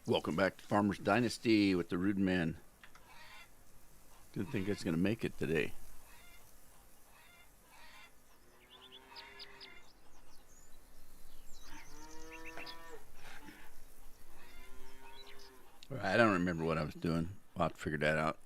Welcome back to Farmers Dynasty with the Rudeman. Didn't think it's going to make it today. I don't remember what I was doing. I'll have to figure that out.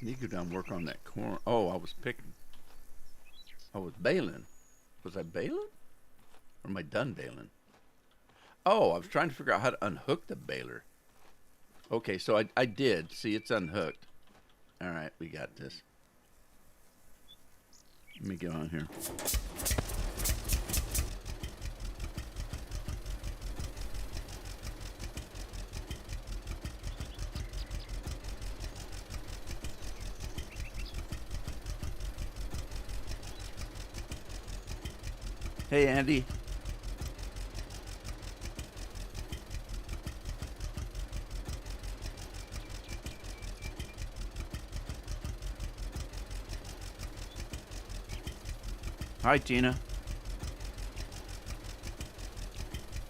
Need to go down and work on that corn. Oh, I was picking. I was baling. Was I baling? Or am I done baling? Oh, I was trying to figure out how to unhook the baler. Okay, so I did. See, it's unhooked. All right, we got this. Let me get on here. Hey, Andy. Hi, Tina.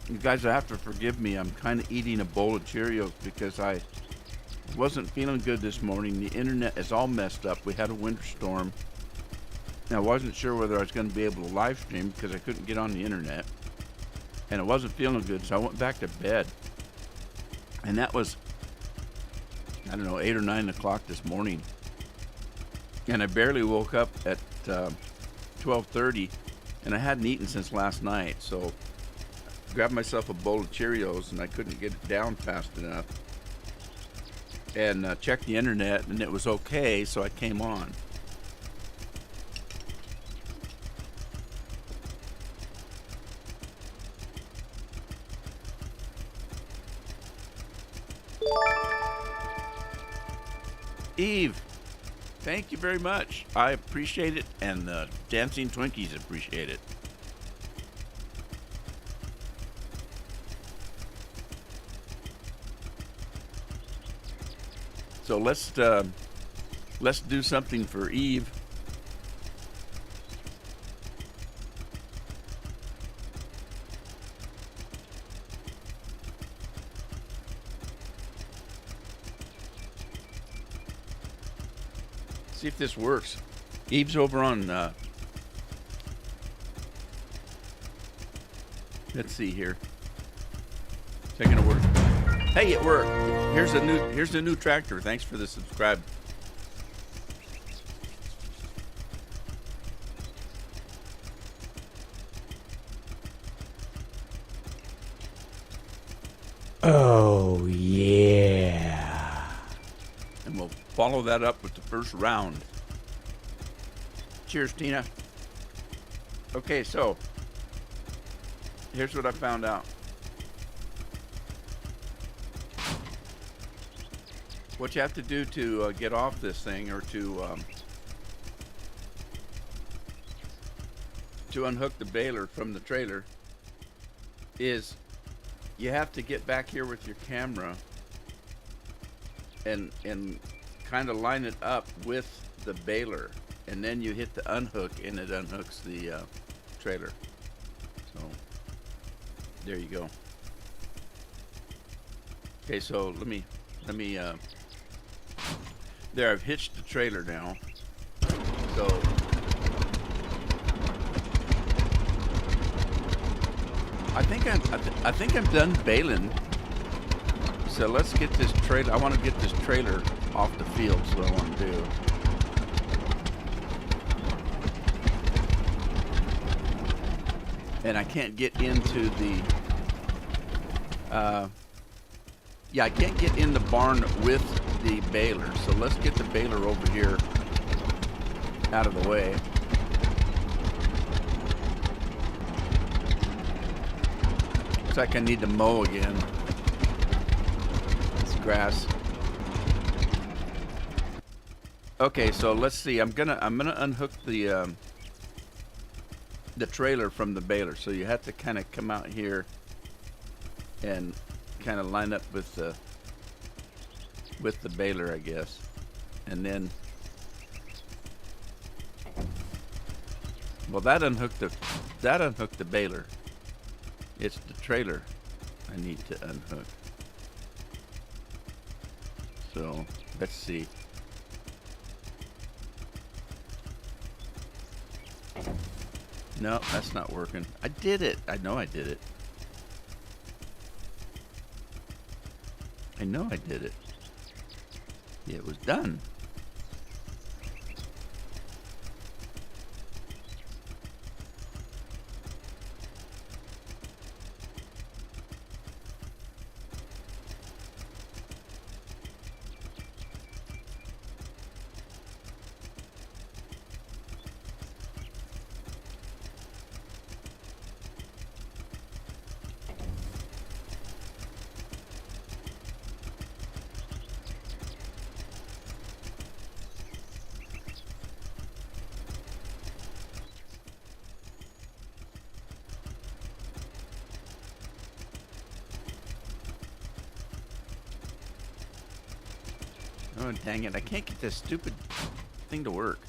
You guys have to forgive me. I'm kind of eating a bowl of Cheerios because I wasn't feeling good this morning. The internet is all messed up. We had a winter storm. I wasn't sure whether I was going to be able to live stream because I couldn't get on the internet. And I wasn't feeling good, so I went back to bed. And that was, I don't know, 8 or 9 o'clock this morning. And I barely woke up at 12:30, and I hadn't eaten since last night. So I grabbed myself a bowl of Cheerios, and I couldn't get it down fast enough. And checked the internet, and it was okay, so I came on. Eve, thank you very much. I appreciate it, and the Dancing Twinkies appreciate it. So let's do something for Eve. See if this works. Eve's over on, let's see here. Is that gonna work? Hey, it worked. Here's the new tractor. Thanks for the subscribe. Oh, yeah. And we'll follow that up with the first round. Cheers, Tina. Okay, so here's what I found out. What you have to do to get off this thing, or to unhook the baler from the trailer, is you have to get back here with your camera and kind of line it up with the baler, and then you hit the unhook, and it unhooks the trailer. So there you go. Okay, so let me there, I've hitched the trailer now. So I think I'm done baling. So let's get this trailer. I want to get this trailer off the field. Is what I want to do. And I can't get into the. Yeah, I can't get in the barn with the baler. So let's get the baler over here out of the way. Looks like I need to mow again. This grass. Okay, so let's see. I'm gonna unhook the the trailer from the baler. So you have to kind of come out here and kind of line up with the baler, I guess, and then, well, that unhooked the baler. It's the trailer I need to unhook. So let's see. No, that's not working. I did it. I know I did it. I know I did it. It was done. Oh, dang it. I can't get this stupid thing to work.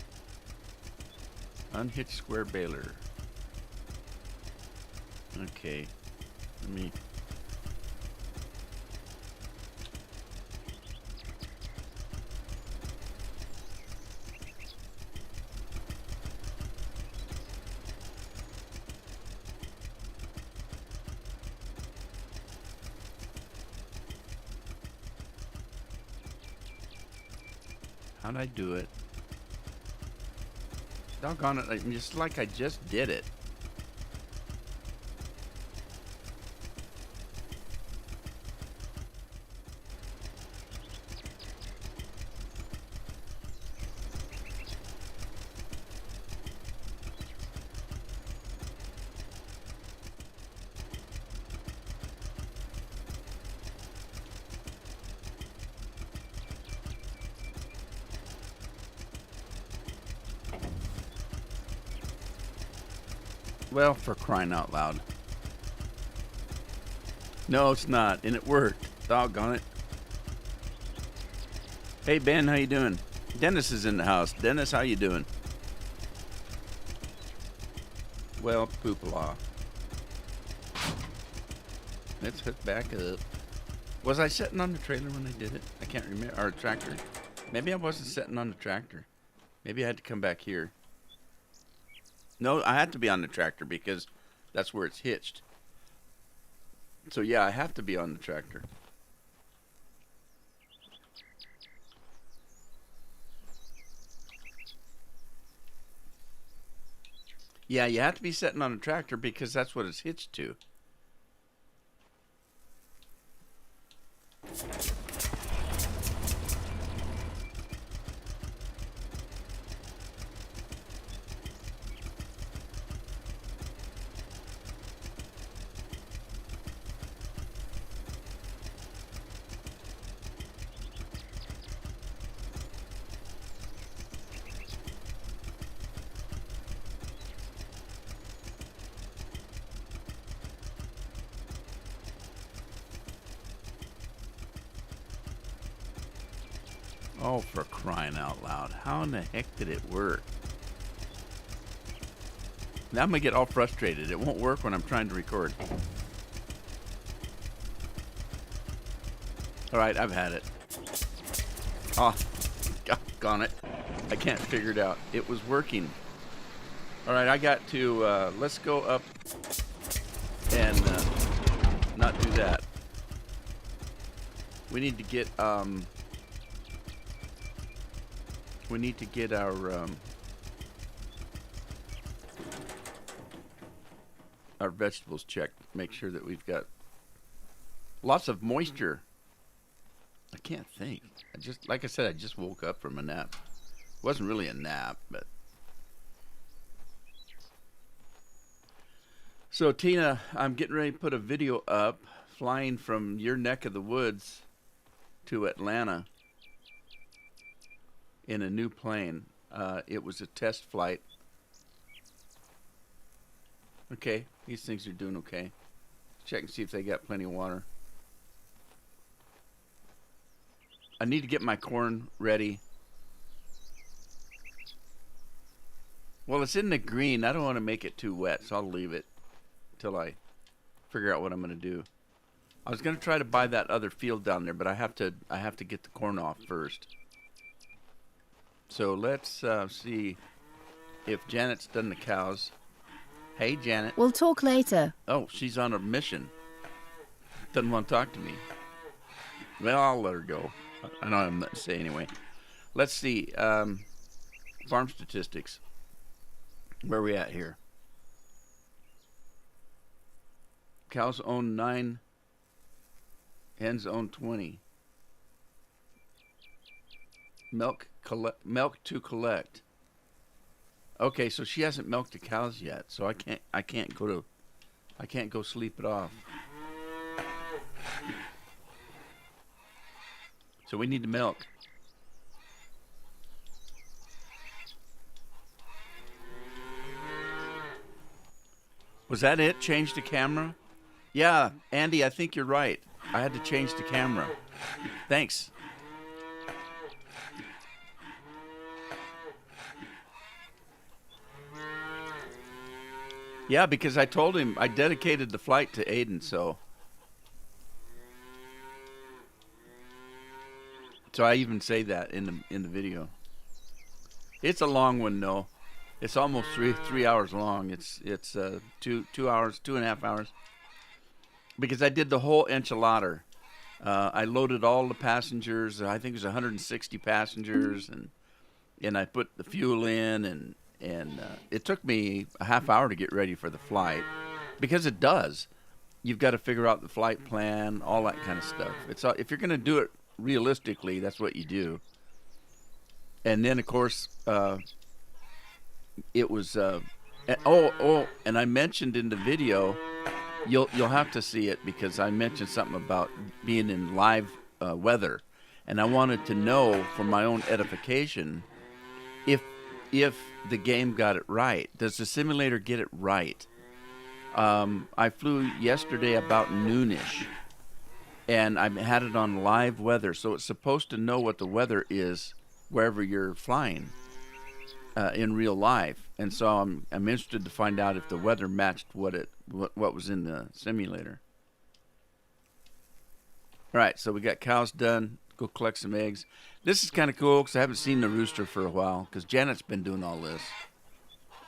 Unhitch square baler. Okay. Let me... How'd I do it? Doggone it, just like I just did it. Well, for crying out loud. No, it's not, and it worked. Doggone it. Hey, Ben, how you doing? Dennis is in the house. Dennis, how you doing? Well, poopala. Let's hook back up. Was I sitting on the trailer when I did it? I can't remember. Or tractor. Maybe I wasn't sitting on the tractor. Maybe I had to come back here. No, I had to be on the tractor because that's where it's hitched. So yeah, I have to be on the tractor. Yeah, you have to be sitting on a tractor because that's what it's hitched to. Oh, for crying out loud. How in the heck did it work? Now I'm going to get all frustrated. It won't work when I'm trying to record. Alright, I've had it. Oh, doggone it. I can't figure it out. It was working. Alright, I got to, let's go up and not do that. We need to get, our vegetables checked. Make sure that we've got lots of moisture. I can't think. Like I said, I just woke up from a nap. It wasn't really a nap, but. So Tina, I'm getting ready to put a video up flying from your neck of the woods to Atlanta in a new plane. It was a test flight. Okay, these things are doing okay. Check and see if they got plenty of water. I need to get my corn ready. Well, it's in the green. I don't want to make it too wet, so I'll leave it till I figure out what I'm going to do. I was going to try to buy that other field down there, but I have to get the corn off first. So let's see if Janet's done the cows. Hey, Janet. We'll talk later. Oh, she's on a mission. Doesn't want to talk to me. Well, I'll let her go. I know I'm not to say anyway. Let's see. Farm statistics. Where are we at here? Cows own 9. Hens own 20. Milk to collect. Okay, so she hasn't milked the cows yet, so I can't go sleep it off. So we need to milk. Was that it? Change the camera? Yeah, Andy, I think you're right. I had to change the camera. Thanks. Yeah, because I told him I dedicated the flight to Aiden, so I even say that in the video. It's a long one, though. It's almost three hours long. It's 2 hours, 2.5 hours. Because I did the whole enchilada. I loaded all the passengers. I think it was 160 passengers, and I put the fuel in, and it took me a half hour to get ready for the flight, because it does. You've got to figure out the flight plan, all that kind of stuff. If you're going to do it realistically, that's what you do. And then, of course, it was. And I mentioned in the video. You'll have to see it, because I mentioned something about being in live weather, and I wanted to know for my own edification if the game got it right. Does the simulator get it right? I flew yesterday about noonish, and I had it on live weather, so it's supposed to know what the weather is wherever you're flying in real life. And so I'm interested to find out if the weather matched what was in the simulator. All right, so we got cows done. Go collect some eggs. This is kind of cool because I haven't seen the rooster for a while, because Janet's been doing all this.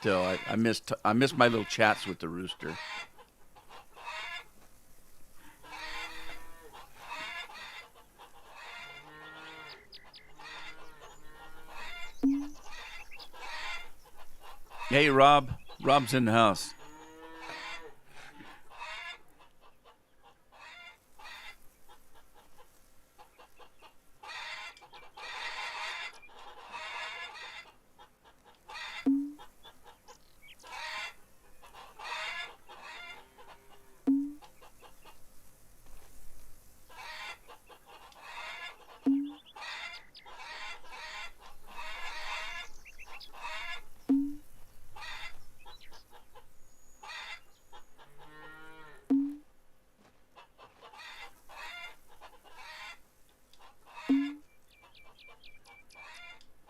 So I missed my little chats with the rooster. Hey, Rob. Rob's in the house.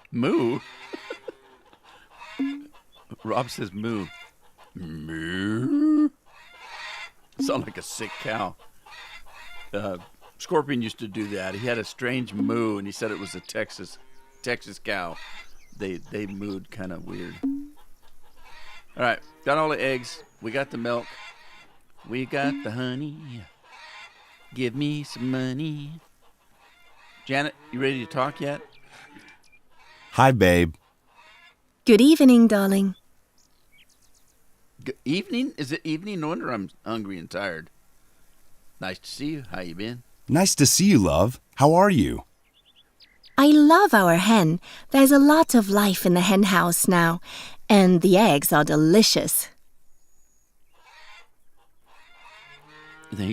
Moo? Rob says moo. Moo? Sound like a sick cow. Scorpion used to do that. He had a strange moo, and he said it was a Texas cow. They mooed kind of weird. All right, got all the eggs. We got the milk. We got the honey. Give me some money. Janet, you ready to talk yet? Hi, babe. Good evening, darling. Good evening? Is it evening? No wonder I'm hungry and tired. Nice to see you. How you been? Nice to see you, love. How are you? I love our hen. There's a lot of life in the hen house now, and the eggs are delicious.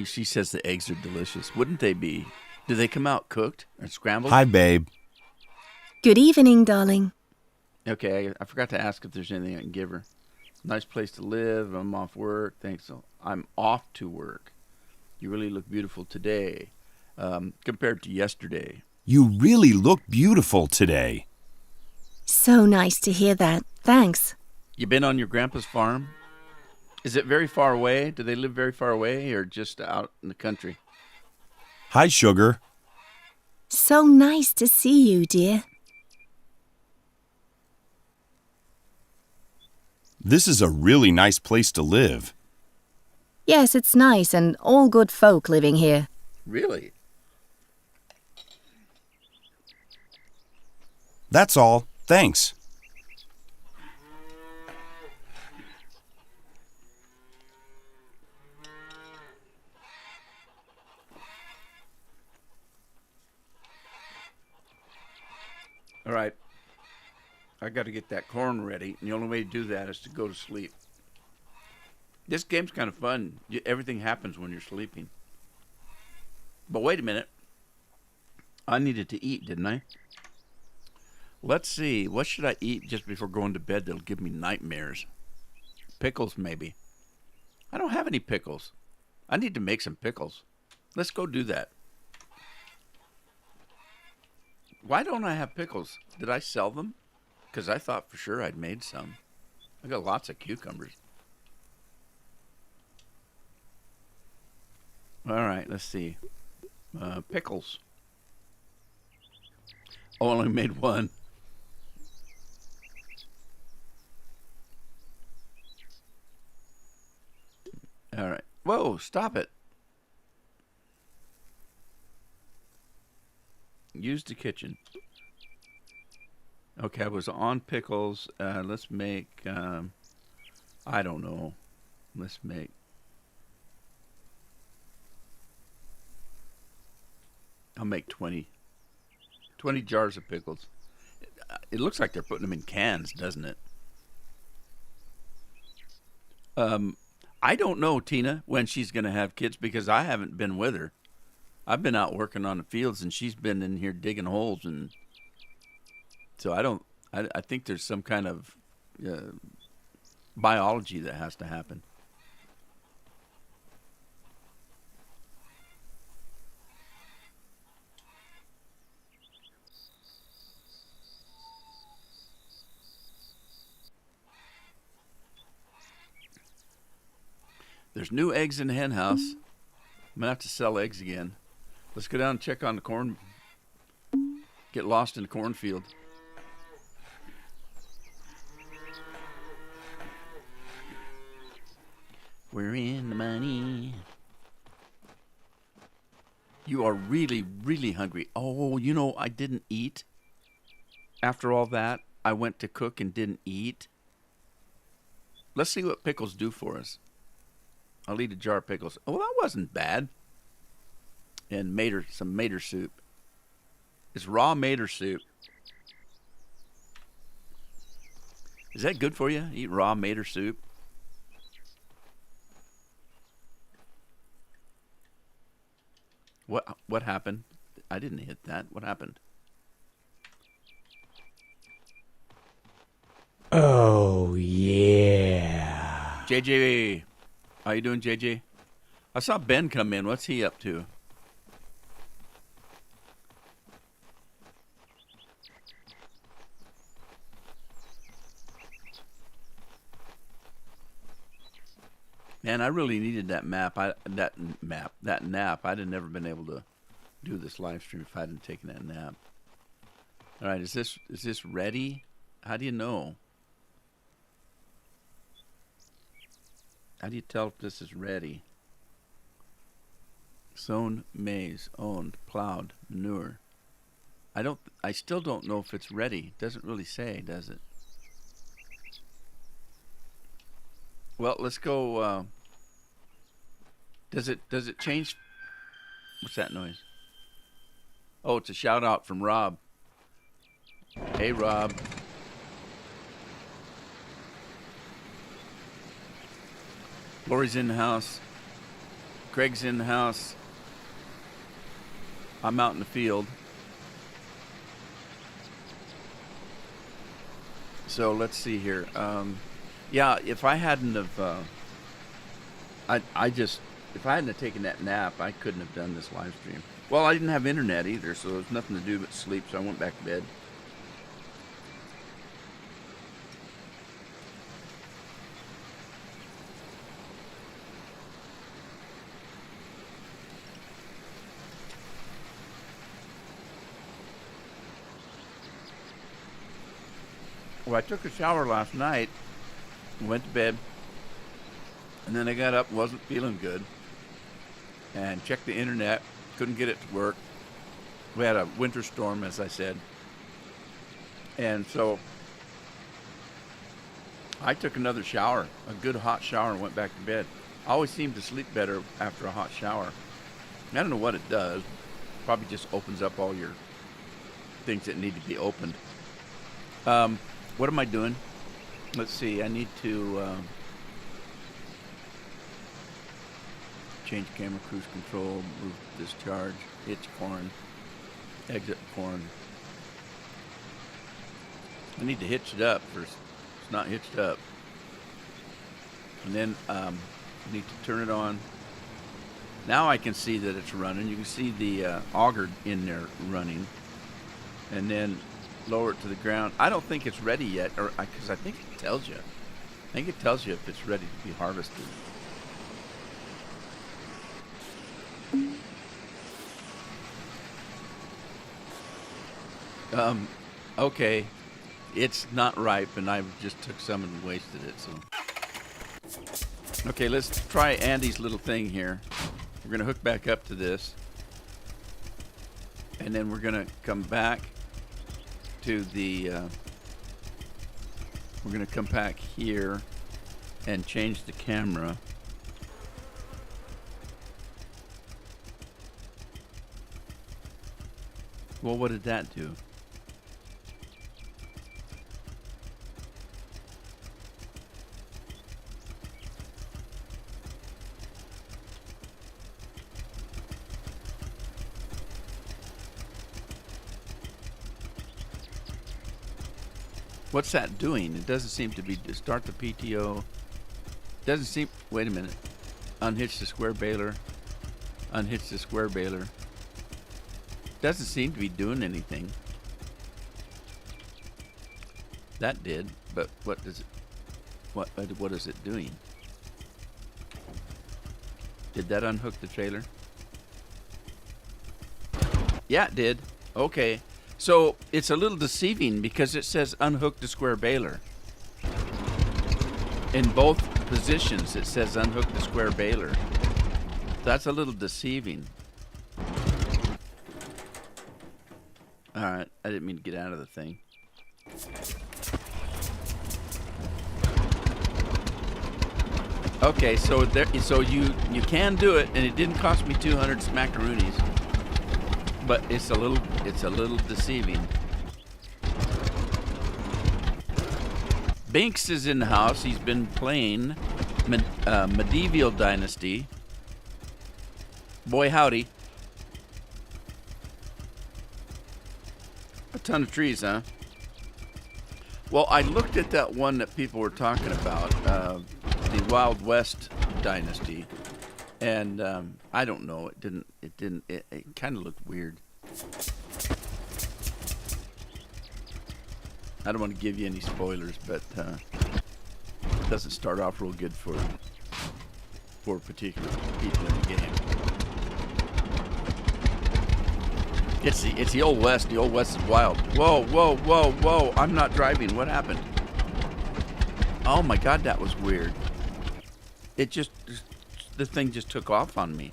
She says the eggs are delicious. Wouldn't they be? Do they come out cooked or scrambled? Hi, babe. Good evening, darling. Okay, I forgot to ask if there's anything I can give her. Nice place to live. I'm off work. Thanks. I'm off to work. You really look beautiful today compared to yesterday. You really look beautiful today. So nice to hear that. Thanks. You been on your grandpa's farm? Is it very far away? Do they live very far away or just out in the country? Hi, Sugar. So nice to see you, dear. This is a really nice place to live. Yes, it's nice and all good folk living here. Really? That's all. Thanks. All right. I got to get that corn ready, and the only way to do that is to go to sleep. This game's kind of fun. Everything happens when you're sleeping. But wait a minute. I needed to eat, didn't I? Let's see. What should I eat just before going to bed that'll give me nightmares? Pickles, maybe. I don't have any pickles. I need to make some pickles. Let's go do that. Why don't I have pickles? Did I sell them? Because I thought for sure I'd made some. I got lots of cucumbers. All right, let's see. Pickles. Oh, I only made one. All right. Whoa, stop it. Use the kitchen. Okay, I was on pickles. Let's make, I don't know. Let's make. I'll make 20 jars of pickles. It looks like they're putting them in cans, doesn't it? I don't know, Tina, when she's going to have kids because I haven't been with her. I've been out working on the fields and she's been in here digging holes, and so I think there's some kind of biology that has to happen. There's new eggs in the hen house. I'm gonna have to sell eggs again. Let's go down and check on the corn. Get lost in the cornfield. We're in the money. You are really, really hungry. Oh, you know, I didn't eat. After all that, I went to cook and didn't eat. Let's see what pickles do for us. I'll eat a jar of pickles. Oh, that wasn't bad. And some mater soup. It's raw mater soup. Is that good for you? Eat raw mater soup? What happened? I didn't hit that. What happened? Oh, yeah. JJ. How you doing, JJ? I saw Ben come in. What's he up to? Man, I really needed that nap. That nap. I'd have never been able to do this live stream if I hadn't taken that nap. All right, is this ready? How do you know? How do you tell if this is ready? Sown maize, owned, plowed, manure. I still don't know if it's ready. It doesn't really say, does it? Well, let's go. Does it change? What's that noise? Oh, it's a shout out from Rob. Hey, Rob. Lori's in the house. Craig's in the house. I'm out in the field. So let's see here. Yeah, if I hadn't have, if I hadn't have taken that nap, I couldn't have done this live stream. Well, I didn't have internet either, so there was nothing to do but sleep, so I went back to bed. Well, I took a shower last night, went to bed, and then I got up, wasn't feeling good, and checked the internet, couldn't get it to work. We had a winter storm, as I said, and so I took another shower, a good hot shower, and went back to bed. I always seem to sleep better after a hot shower. I don't know what it does. Probably just opens up all your things that need to be opened. What am I doing? Let's see. I need to change camera, cruise control, move discharge, hitch corn, exit corn. I need to hitch it up first. It's not hitched up. And then I need to turn it on. Now I can see that it's running. You can see the auger in there running. And then lower it to the ground. I don't think it's ready yet, or because I think it tells you. I think it tells you if it's ready to be harvested. Okay, it's not ripe, and I just took some and wasted it. So, okay, let's try Andy's little thing here. We're gonna hook back up to this, and then we're gonna come back to the we're going to come back here and change the camera. Well, what did that do? What's that doing? It doesn't seem to be. Start the PTO. Doesn't seem. Wait a minute. Unhitch the square baler. Unhitch the square baler. Doesn't seem to be doing anything. That did, but what does it? What is it doing? Did that unhook the trailer? Yeah, it did. Okay. So it's a little deceiving because it says unhook the square baler. In both positions it says unhook the square baler. That's a little deceiving. Alright, I didn't mean to get out of the thing. Okay, so you can do it, and it didn't cost me 200 smackaroonies. But it's a little deceiving. Binks is in the house. He's been playing Medieval Dynasty. Boy howdy. A ton of trees, huh? Well, I looked at that one that people were talking about, the Wild West Dynasty. And I don't know. It kind of looked weird. I don't want to give you any spoilers, but it doesn't start off real good for particular people in the game. It's the Old West. The Old West is wild. Whoa, whoa, whoa, whoa! I'm not driving. What happened? Oh my God, that was weird. The thing just took off on me.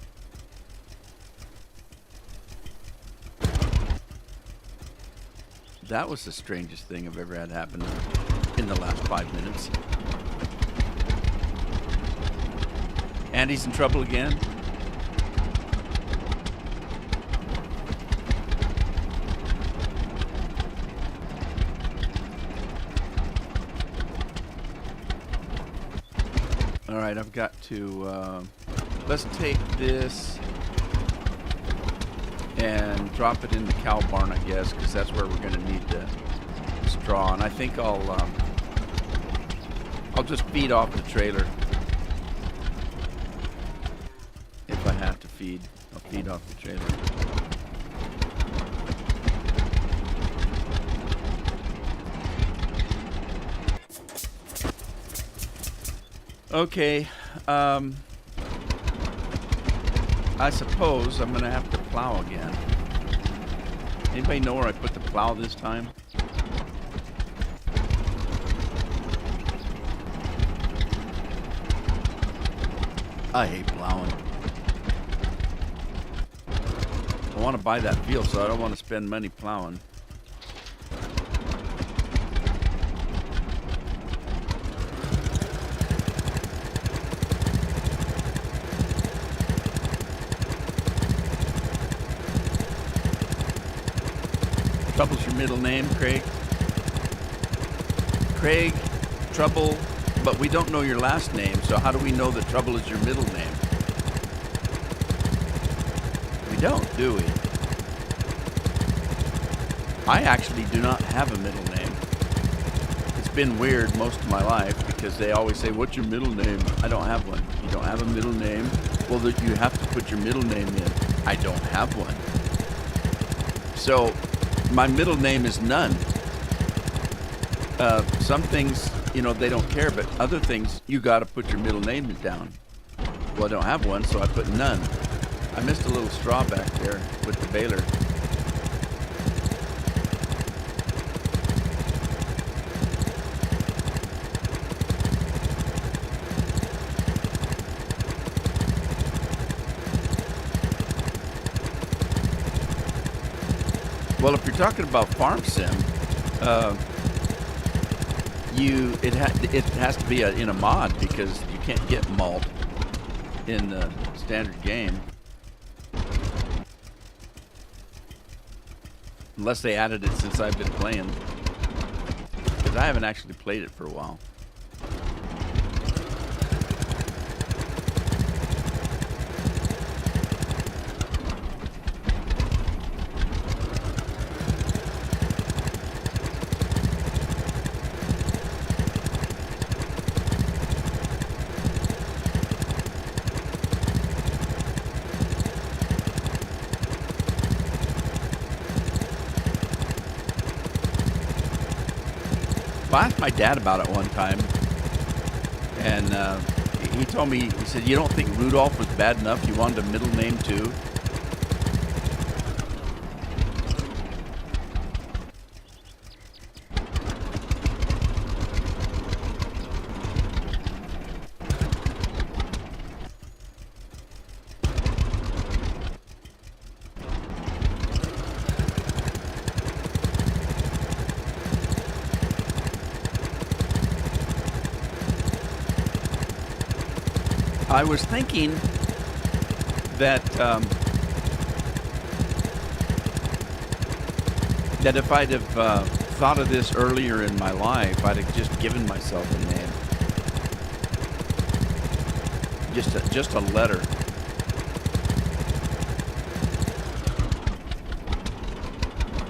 That was the strangest thing I've ever had happen in the last 5 minutes. Andy's in trouble again. All right, I've got to, let's take this and drop it in the cow barn, I guess, because that's where we're going to need the straw. And I think I'll I'll just feed off the trailer. If I have to feed, I'll feed off the trailer. Okay, I suppose I'm gonna have to plow again. Anybody know where I put the plow this time? I hate plowing. I want to buy that field, so I don't want to spend money plowing. Trouble's your middle name, Craig? Craig, Trouble, but we don't know your last name, so how do we know that Trouble is your middle name? We don't, do we? I actually do not have a middle name. It's been weird most of my life because they always say, what's your middle name? I don't have one. You don't have a middle name? Well, you have to put your middle name in. I don't have one. So my middle name is none. Some things, you know, they don't care, but other things, you got to put your middle name down. Well, I don't have one, so I put none. I missed a little straw back there with the baler. Well, if you're talking about farm sim, it has to be in a mod because you can't get malt in the standard game unless they added it since I've been playing, because I haven't actually played it for a while. I asked my dad about it one time, and he told me, he said, you don't think Rudolph was bad enough? You wanted a middle name too? I was thinking that that if I'd have thought of this earlier in my life, I'd have just given myself a name, just a letter.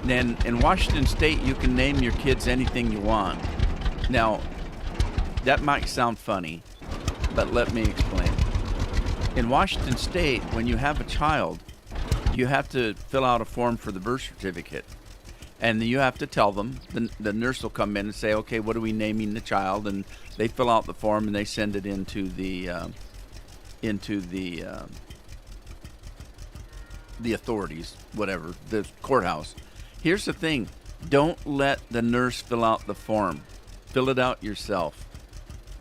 And in Washington State, you can name your kids anything you want. Now, that might sound funny, but let me explain. In Washington State, when you have a child, you have to fill out a form for the birth certificate. And you have to tell them, the nurse will come in and say, okay, what are we naming the child? And they fill out the form and they send it into the authorities, whatever, the courthouse. Here's the thing. Don't let the nurse fill out the form. Fill it out yourself,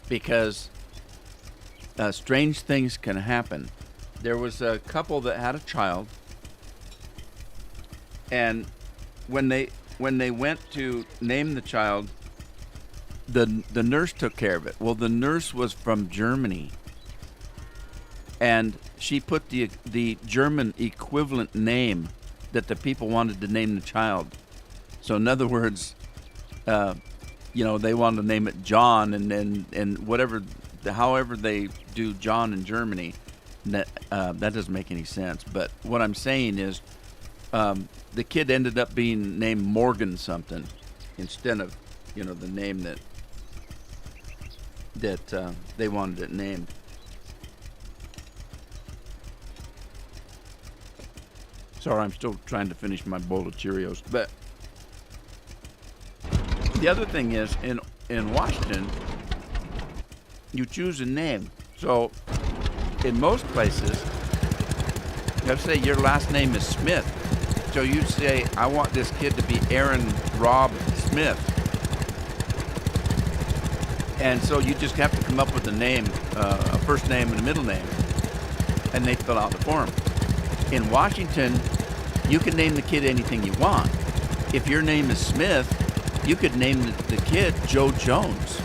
because strange things can happen. There was a couple that had a child, and when they went to name the child, the nurse took care of it. Well, the nurse was from Germany, and she put the German equivalent name that the people wanted to name the child. So in other words, they wanted to name it John, and whatever, however they do John in Germany, that doesn't make any sense. But what I'm saying is, the kid ended up being named Morgan something instead of, the name that they wanted it named. Sorry, I'm still trying to finish my bowl of Cheerios. But the other thing is, in Washington, you choose a name. So in most places, let's say your last name is Smith. So you'd say, I want this kid to be Aaron Rob Smith. And so you just have to come up with a name, a first name and a middle name, and they fill out the form. In Washington, you can name the kid anything you want. If your name is Smith, you could name the kid Joe Jones.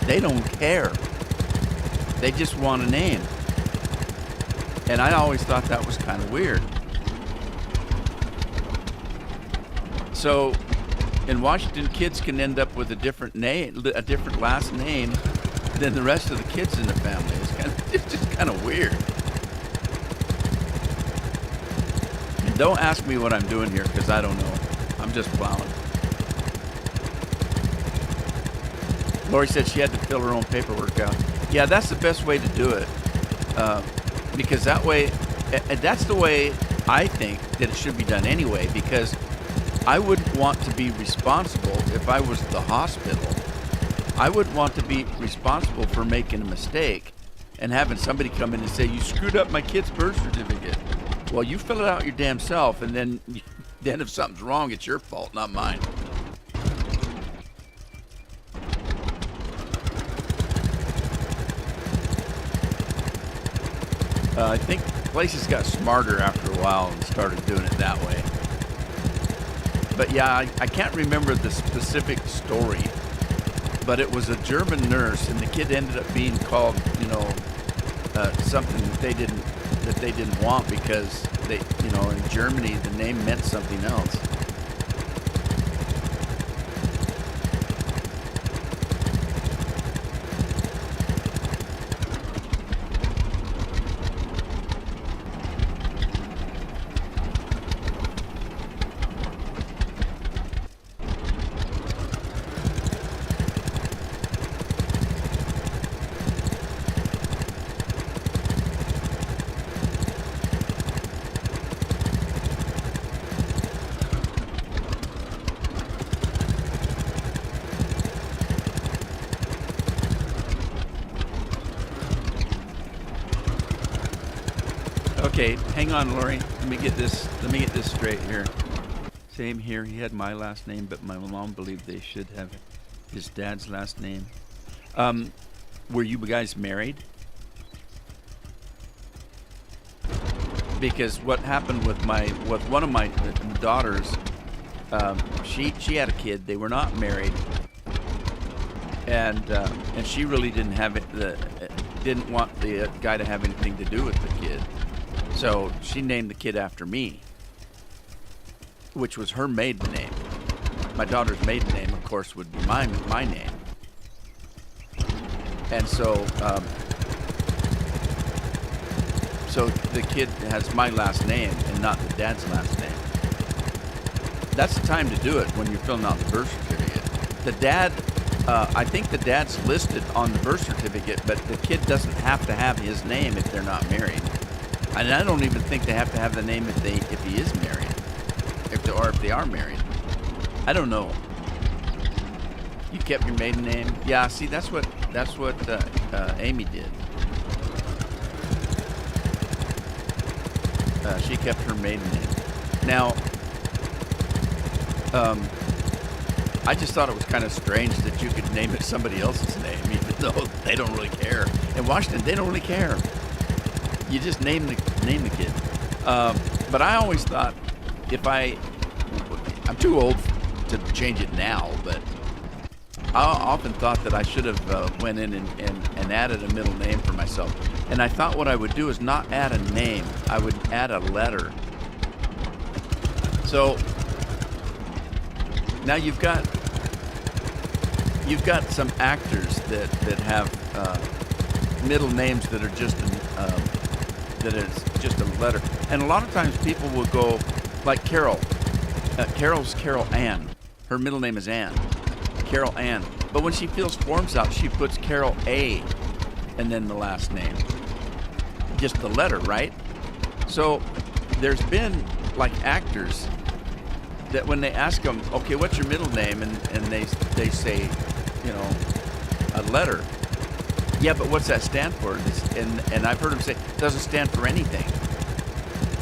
They don't care. They just want a name. And I always thought that was kind of weird. So in Washington, kids can end up with a different name, a different last name than the rest of the kids in the family. It's just kind of weird. And don't ask me what I'm doing here, because I don't know. I'm just plowing. Lori said she had to fill her own paperwork out. Yeah, that's the best way to do it. Because that way, that's the way I think that it should be done anyway, because I wouldn't want to be responsible if I was the hospital. I would want to be responsible for making a mistake and having somebody come in and say, you screwed up my kid's birth certificate. Well, you fill it out your damn self, and then if something's wrong, it's your fault, not mine. I think places got smarter after a while and started doing it that way. But yeah, I can't remember the specific story, but it was a German nurse, and the kid ended up being called, something that they didn't want, because they, in Germany the name meant something else. Okay, hang on, Lori. Let me get this straight here. Same here. He had my last name, but my mom believed they should have his dad's last name. Were you guys married? Because what happened with one of my daughters, she had a kid. They were not married, and she really didn't want the guy to have anything to do with the kid. So she named the kid after me, which was her maiden name. My daughter's maiden name, of course, would be my name. And so the kid has my last name and not the dad's last name. That's the time to do it, when you're filling out the birth certificate. The dad, I think the dad's listed on the birth certificate, but the kid doesn't have to have his name if they're not married. And I don't even think they have to have the name if he is married, if they are married. I don't know. You kept your maiden name? Yeah. See, that's what Amy did. She kept her maiden name. Now, I just thought it was kind of strange that you could name it somebody else's name, even though they don't really care. In Washington, they don't really care. You just name the kid. But I always thought, I'm too old to change it now, but I often thought that I should have went in and added a middle name for myself. And I thought what I would do is not add a name, I would add a letter. So now you've got some actors that have middle names that are just that is just a letter. And a lot of times people will go, like Carol. Carol's Carol Ann. Her middle name is Ann. Carol Ann. But when she fills forms out, she puts Carol A and then the last name. Just the letter, right? So there's been like actors that when they ask them, okay, what's your middle name? And they say, you know, a letter. Yeah, but what's that stand for? And I've heard them say, it doesn't stand for anything.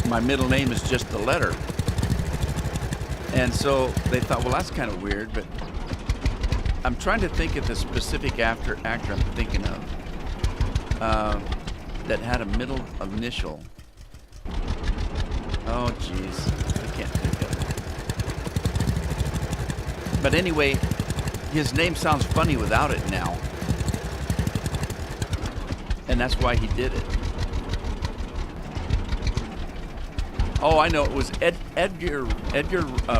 My middle name is just a letter. And so they thought, well, that's kind of weird, but I'm trying to think of the specific actor I'm thinking of that had a middle initial. Oh, geez. I can't think of it. But anyway, his name sounds funny without it now. And that's why he did it. Oh, I know. It was Edgar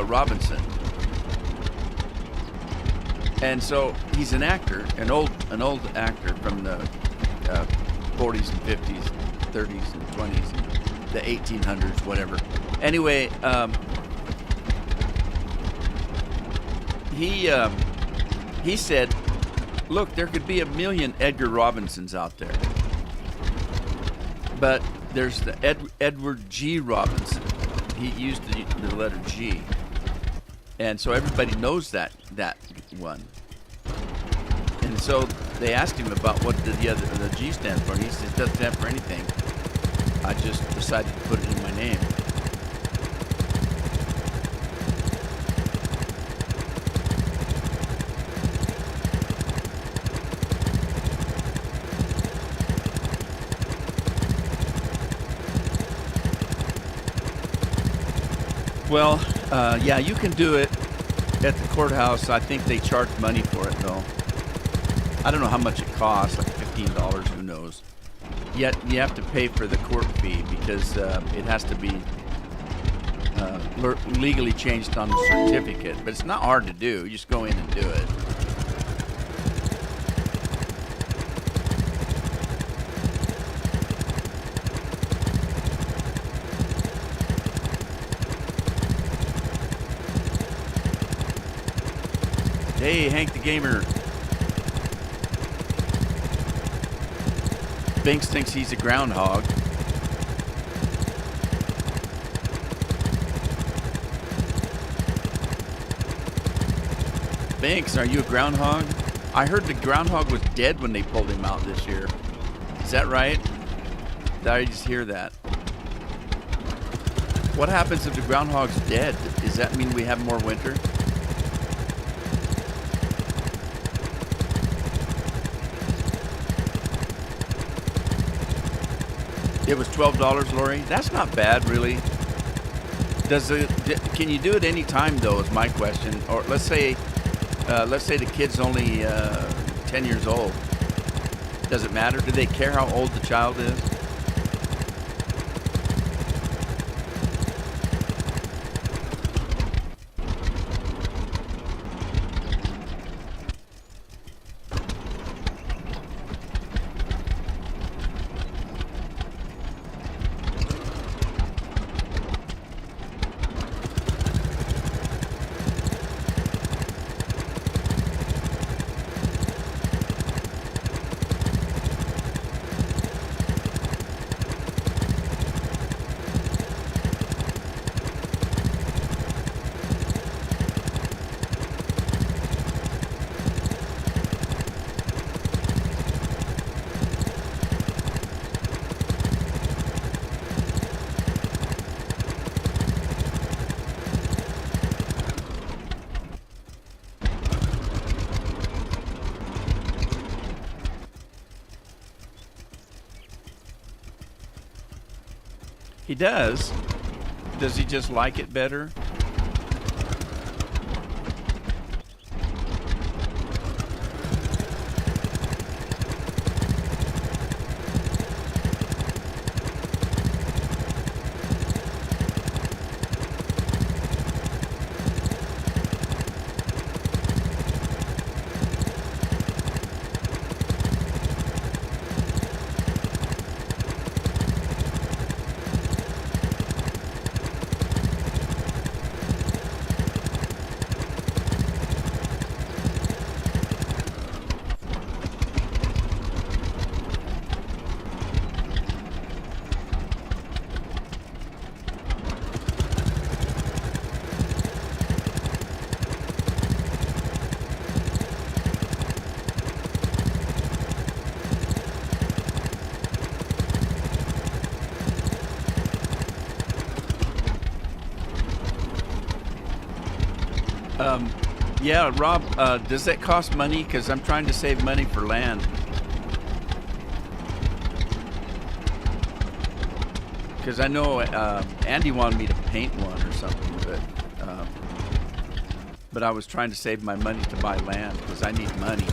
Robinson. And so he's an actor, an old actor from the 40s and 50s, 30s and 20s, and the 1800s, whatever. Anyway, he said, look, there could be a million Edgar Robinsons out there. But there's the Edward G. Robinson. He used the letter G. And so everybody knows that one. And so they asked him about what did the G stand for. And he says, it doesn't stand for anything. I just decided to put it in my name. Well, yeah, you can do it at the courthouse. I think they charge money for it, though. I don't know how much it costs, like $15, who knows. Yet you have to pay for the court fee because it has to be legally changed on the certificate. But it's not hard to do. You just go in and do it. Hey, Hank the Gamer. Binks thinks he's a groundhog. Binks, are you a groundhog? I heard the groundhog was dead when they pulled him out this year. Is that right? Did I just hear that? What happens if the groundhog's dead? Does that mean we have more winter? It was $12, Lori. That's not bad, really. Can you do it any time though? Is my question. Or let's say the kid's only 10 years old. Does it matter? Do they care how old the child is? He does. Does he just like it better? Yeah, Rob, does that cost money? Because I'm trying to save money for land. Because I know Andy wanted me to paint one or something, but I was trying to save my money to buy land because I need money.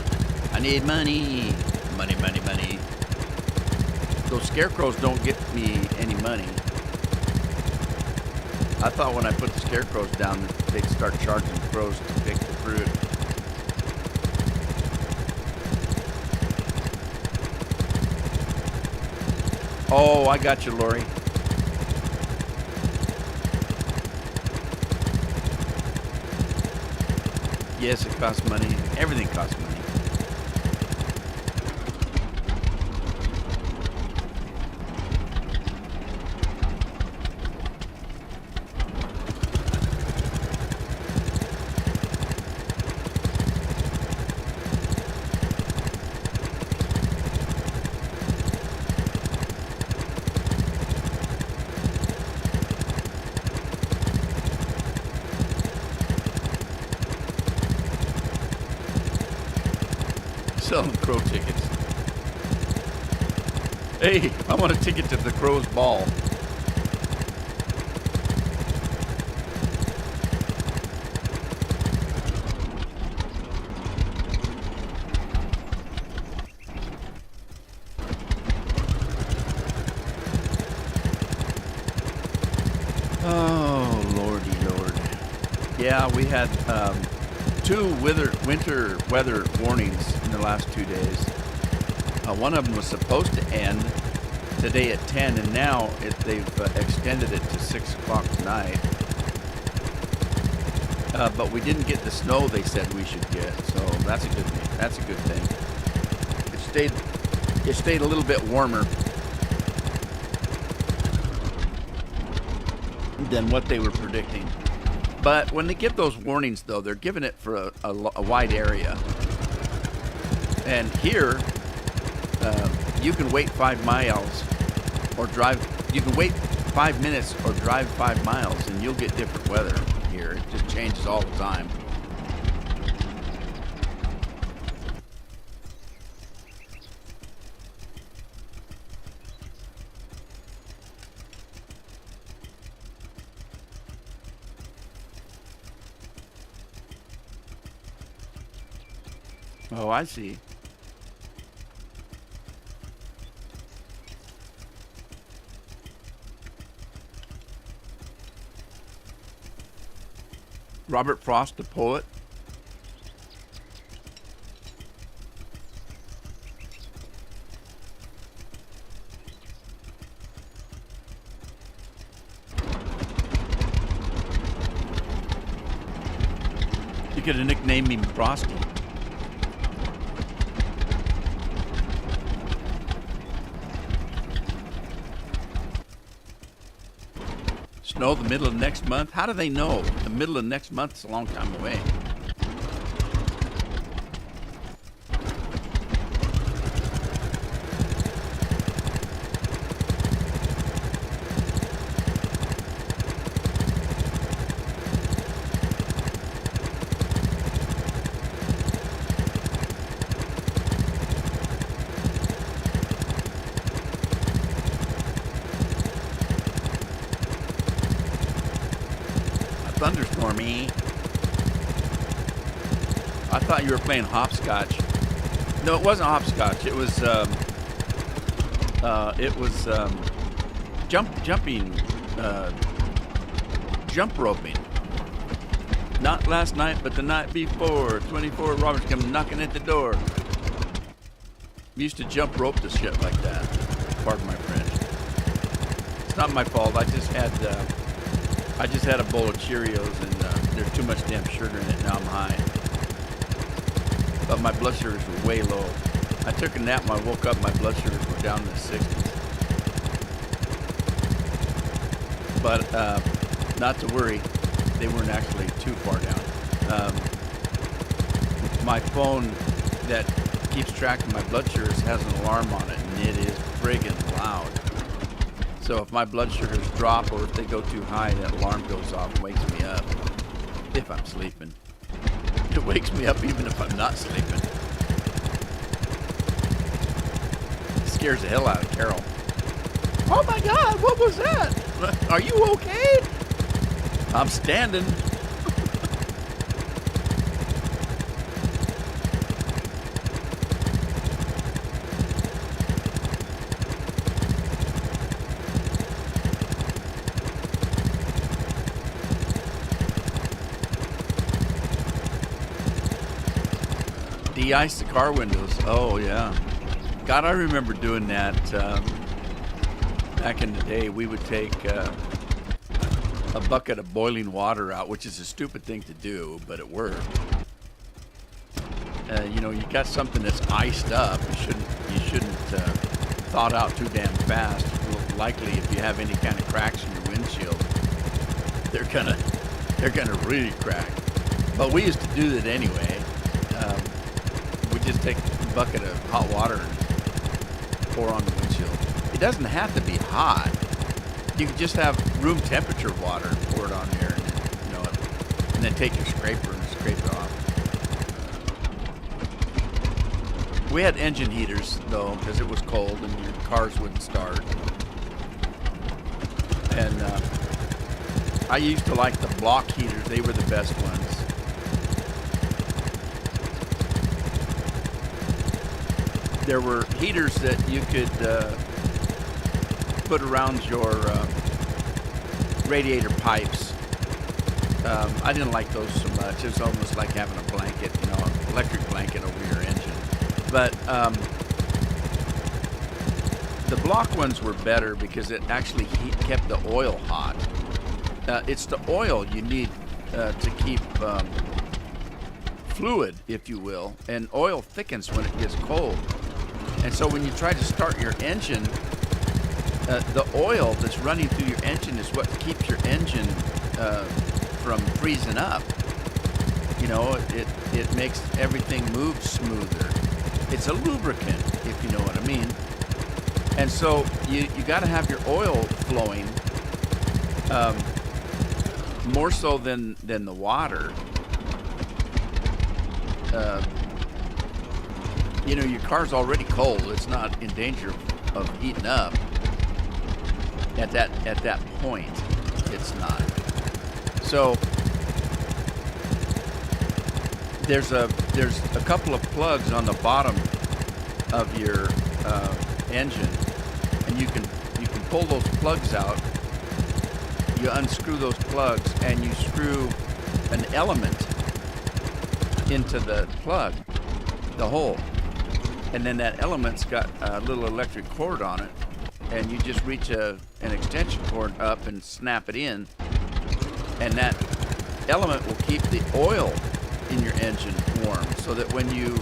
I need money. Money, money, money. Those scarecrows don't get me any money. I thought when I put the scarecrows down that they'd start charging crows to pick the fruit. Oh, I got you, Lori. Yes, it costs money. Everything costs money. Selling crow tickets. Hey, I want a ticket to the Crow's Ball. Oh, lordy lord. Yeah, we had two winter weather warnings in the last 2 days. One of them was supposed to end today at 10, and now they've extended it to 6 o'clock tonight. But we didn't get the snow they said we should get, so that's a good thing. That's a good thing. It stayed a little bit warmer than what they were predicting. But when they give those warnings, though, they're giving it for a wide area. And here, you can wait 5 miles or drive. You can wait 5 minutes or drive 5 miles, and you'll get different weather here. It just changes all the time. Oh, I see. Robert Frost, the poet. You could have nicknamed me Frosty. Snow the middle of next month? How do they know? The middle of next month is a long time away. Thunderstormy. I thought you were playing hopscotch. No, it wasn't hopscotch. It was jump roping. Not last night, but the night before. 24 robbers come knocking at the door. We used to jump rope to shit like that. Pardon my French. It's not my fault. I just had a bowl of Cheerios and there's too much damn sugar in it. Now I'm high. But my blood sugars were way low. I took a nap when I woke up. My blood sugars were down in the 60s. But not to worry. They weren't actually too far down. My phone that keeps track of my blood sugars has an alarm on it, and it is friggin' loud. So if my blood sugars drop or if they go too high, that alarm goes off and wakes me up. If I'm sleeping. it wakes me up even if I'm not sleeping. It scares the hell out of Carol. Oh my God, what was that? Are you okay? I'm standing. De-ice the car windows. Oh, yeah. God, I remember doing that back in the day. We would take a bucket of boiling water out, which is a stupid thing to do, but it worked. You know, you got something that's iced up. You shouldn't thaw it out too damn fast. Likely, if you have any kind of cracks in your windshield, they're gonna really crack. But we used to do that anyway. We just take a bucket of hot water and pour on the windshield. It doesn't have to be hot. You can just have room temperature water and pour it on there, and then, you know, and then take your scraper and scrape it off. We had engine heaters though, because it was cold and your cars wouldn't start. And I used to like the block heaters. They were the best ones. There were heaters that you could put around your radiator pipes. I didn't like those so much. It was almost like having a blanket, you know, an electric blanket over your engine. But the block ones were better because it actually kept the oil hot. It's the oil you need to keep fluid, if you will, and oil thickens when it gets cold. And so when you try to start your engine, the oil that's running through your engine is what keeps your engine from freezing up. You know, it makes everything move smoother. It's a lubricant, if you know what I mean. And so you got to have your oil flowing more so than the water. You know, your car's already cold. It's not in danger of heating up. At that point, it's not. So there's a couple of plugs on the bottom of your engine, and you can pull those plugs out. You unscrew those plugs, and you screw an element into the plug, the hole. And then that element's got a little electric cord on it, and you just reach an extension cord up and snap it in, and that element will keep the oil in your engine warm, so that when you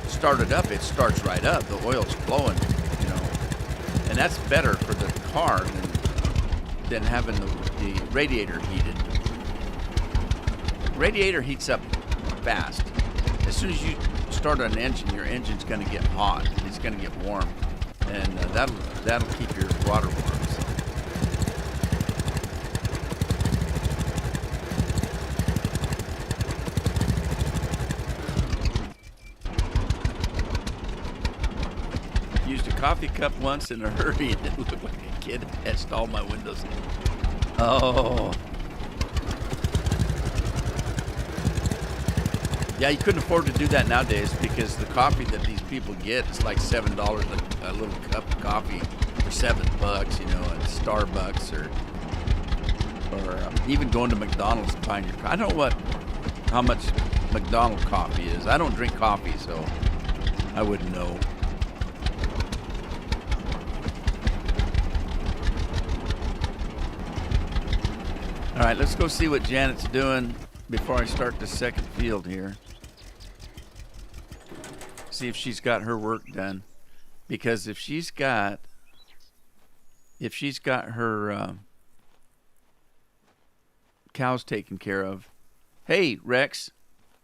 start it up, it starts right up. The oil's flowing, you know, and that's better for the car than having the radiator heated. Radiator heats up fast. As soon as you start an engine, your engine's going to get hot. It's going to get warm, and that'll keep your water warm. So. Used a coffee cup once in a hurry, and it looked like a kid etched all my windows. Oh. Yeah, you couldn't afford to do that nowadays because the coffee that these people get is like $7 a little cup of coffee for $7, you know, at Starbucks or even going to McDonald's and buying your coffee. I don't know how much McDonald's coffee is. I don't drink coffee, so I wouldn't know. All right, let's go see what Janet's doing before I start the second field here. See if she's got her work done, because if she's got her cows taken care of. Hey, Rex,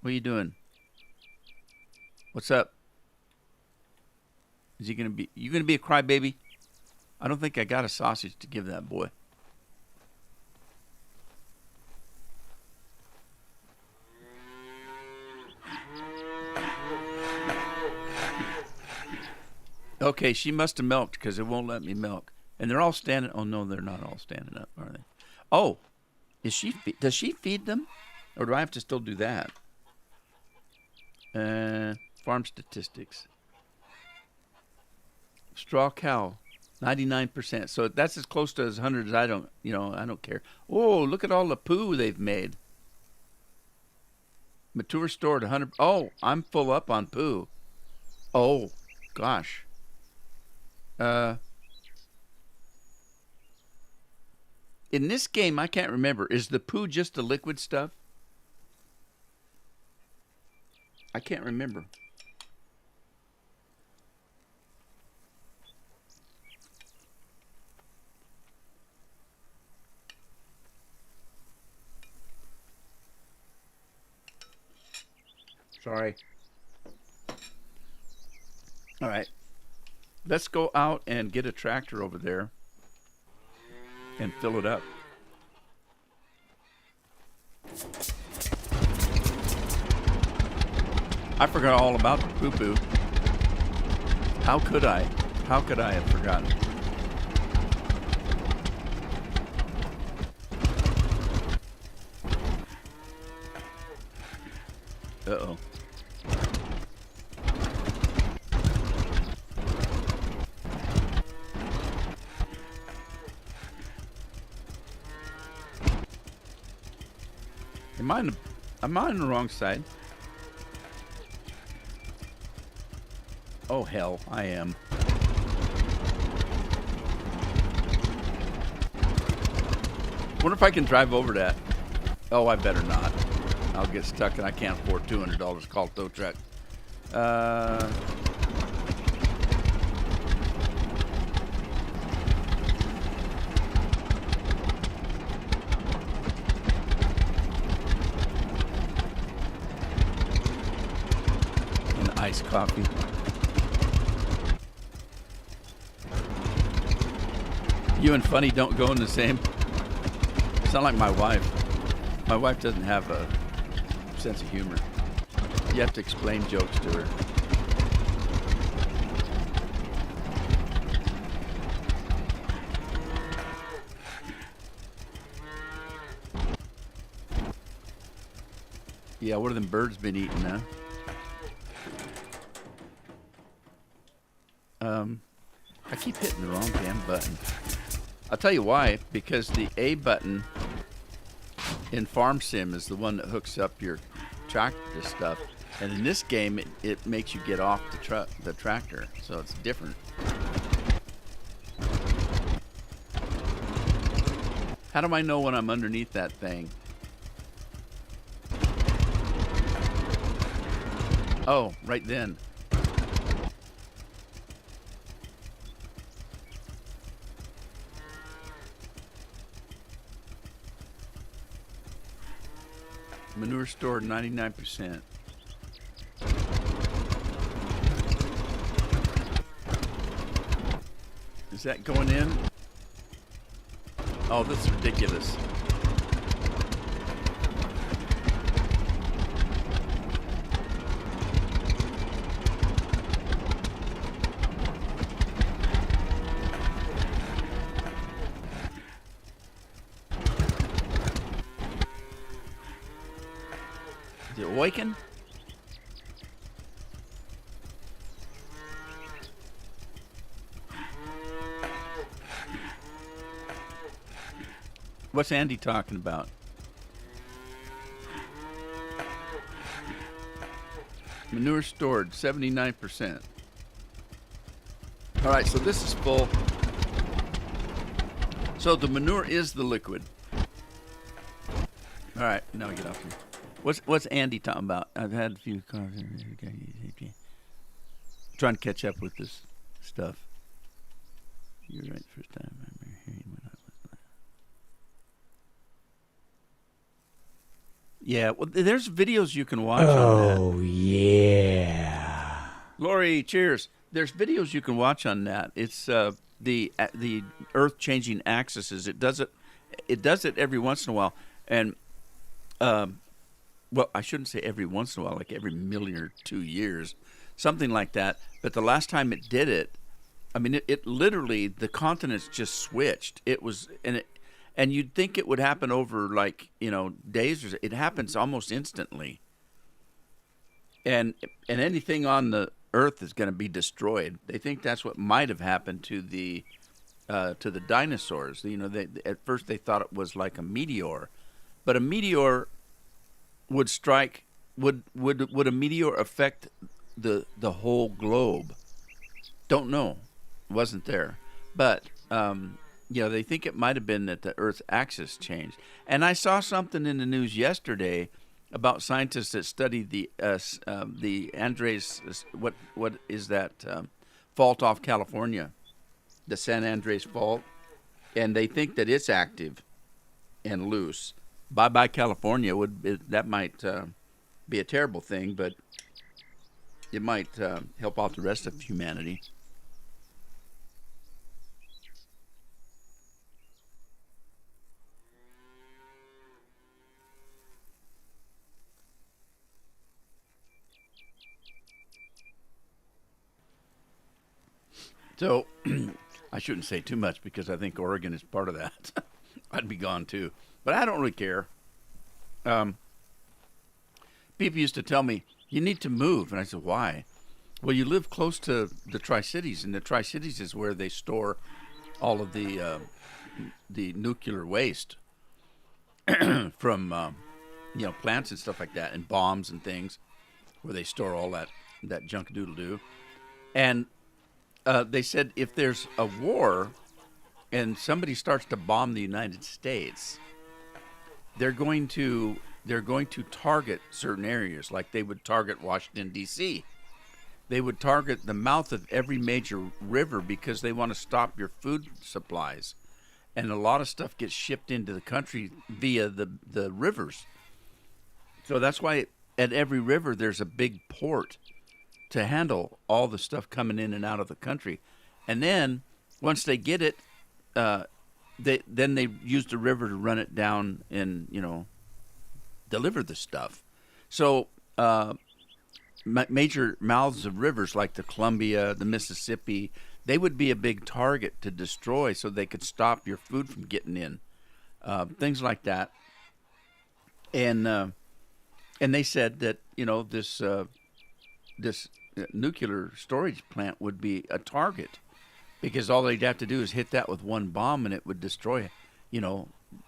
what are you doing? What's up? Is he gonna be? You gonna be a crybaby? I don't think I got a sausage to give that boy. Okay, she must have milked because it won't let me milk. And they're all standing. Oh no, they're not all standing up, are they? Oh, does she feed them, or do I have to still do that? Farm statistics. Straw cow, 99%. So that's as close to as 100 as I don't care. Oh, look at all the poo they've made. Mature stored 100. Oh, I'm full up on poo. Oh, gosh. In this game, I can't remember. Is the poo just the liquid stuff? I can't remember. Sorry. All right. Let's go out and get a tractor over there and fill it up. I forgot all about the poo-poo. How could I? How could I have forgotten? Uh-oh. Am I on the wrong side? Oh, hell, I am. Wonder if I can drive over that. Oh, I better not. I'll get stuck and I can't afford $200 call tow truck. And iced coffee. You and Funny don't go in the same. Sound like my wife. My wife doesn't have a sense of humor. You have to explain jokes to her. Yeah, what have them birds been eating, huh? I keep hitting the wrong damn button. I'll tell you why. Because the A button in Farm Sim is the one that hooks up your tractor stuff, and in this game it makes you get off the tractor, so it's different. How do I know when I'm underneath that thing? Oh, right then. Manure stored 99%. Is that going in? Oh, this is ridiculous. Is it awaken? What's Andy talking about? Manure stored 79%. All right, so this is full. So the manure is the liquid. All right, now we get off here. What's Andy talking about? I've had a few cars. Trying to catch up with this stuff. You're right, first time I remember hearing what I was. Yeah, well, there's videos you can watch on that. Oh, yeah. Lori, cheers. There's videos you can watch on that. It's the Earth changing axes. It does it every once in a while, and well, I shouldn't say every once in a while, like every million or 2 years, something like that. But the last time it did it, I mean, it literally, the continents just switched. It was, and you'd think it would happen over like, days or so. It happens almost instantly. And anything on the earth is going to be destroyed. They think that's what might have happened to the dinosaurs. At first they thought it was like a meteor, but a meteor would strike. Would a meteor affect the whole globe? Don't know. Wasn't there, but they think it might have been that the Earth's axis changed. And I saw something in the news yesterday about scientists that studied the Andres, what is that fault off California, the San Andres Fault, and they think that it's active and loose. Bye bye California. That might be a terrible thing, but it might help out the rest of humanity. So, I shouldn't say too much because I think Oregon is part of that. I'd be gone too. But I don't really care. People used to tell me, you need to move. And I said, why? Well, you live close to the Tri-Cities, and the Tri-Cities is where they store all of the nuclear waste from, plants and stuff like that, and bombs and things, where they store all that junk doodle-doo. And they said if there's a war and somebody starts to bomb the United States, they're going to target certain areas, like they would target Washington, D.C. They would target the mouth of every major river because they want to stop your food supplies. And a lot of stuff gets shipped into the country via the rivers. So that's why at every river there's a big port to handle all the stuff coming in and out of the country. And then once they get it, they use the river to run it down and, deliver the stuff. So major mouths of rivers like the Columbia, the Mississippi, they would be a big target to destroy so they could stop your food from getting in. Things like that. And they said that, this nuclear storage plant would be a target because all they'd have to do is hit that with one bomb and it would destroy,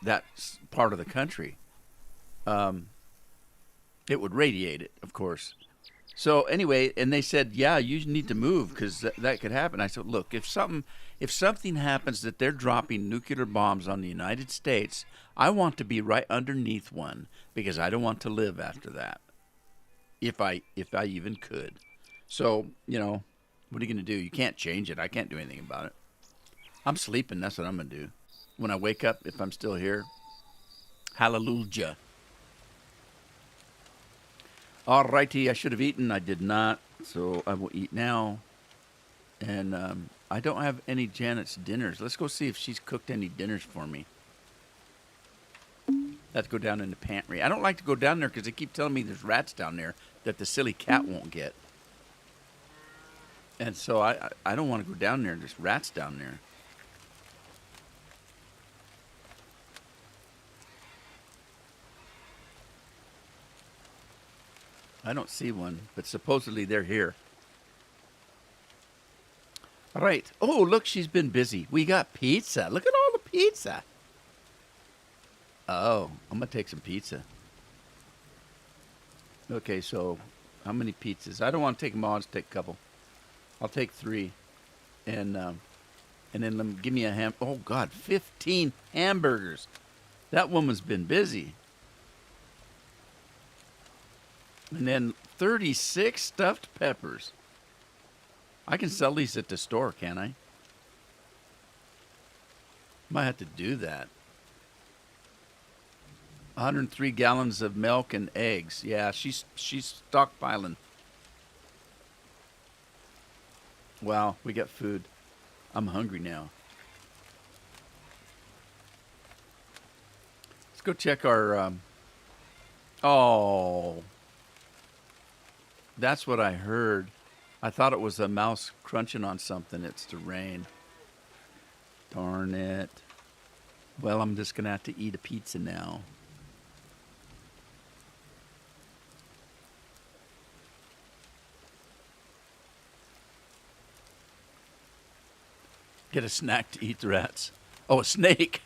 that part of the country. It would radiate it, of course. So anyway, and they said, yeah, you need to move because that could happen. I said, look, if something happens that they're dropping nuclear bombs on the United States, I want to be right underneath one because I don't want to live after that. If I even could. So, what are you going to do? You can't change it. I can't do anything about it. I'm sleeping. That's what I'm going to do. When I wake up, if I'm still here, hallelujah. All righty. I should have eaten. I did not. So I will eat now. And I don't have any Janet's dinners. Let's go see if she's cooked any dinners for me. Let's go down in the pantry. I don't like to go down there because they keep telling me there's rats down there that the silly cat won't get. And so I don't want to go down there. There's rats down there. I don't see one, but supposedly they're here. All right. Oh, look, she's been busy. We got pizza. Look at all the pizza. Oh, I'm going to take some pizza. Okay, so how many pizzas? I don't want to take them all. I'll just take a couple. I'll take 3. And then give me a ham. Oh, God, 15 hamburgers. That woman's been busy. And then 36 stuffed peppers. I can sell these at the store, can't I? Might have to do that. 103 gallons of milk and eggs. Yeah, she's stockpiling. Wow, we got food. I'm hungry now. Let's go check our... Oh, that's what I heard. I thought it was a mouse crunching on something. It's the rain. Darn it. Well, I'm just going to have to eat a pizza now. Get a snack to eat the rats. Oh, a snake.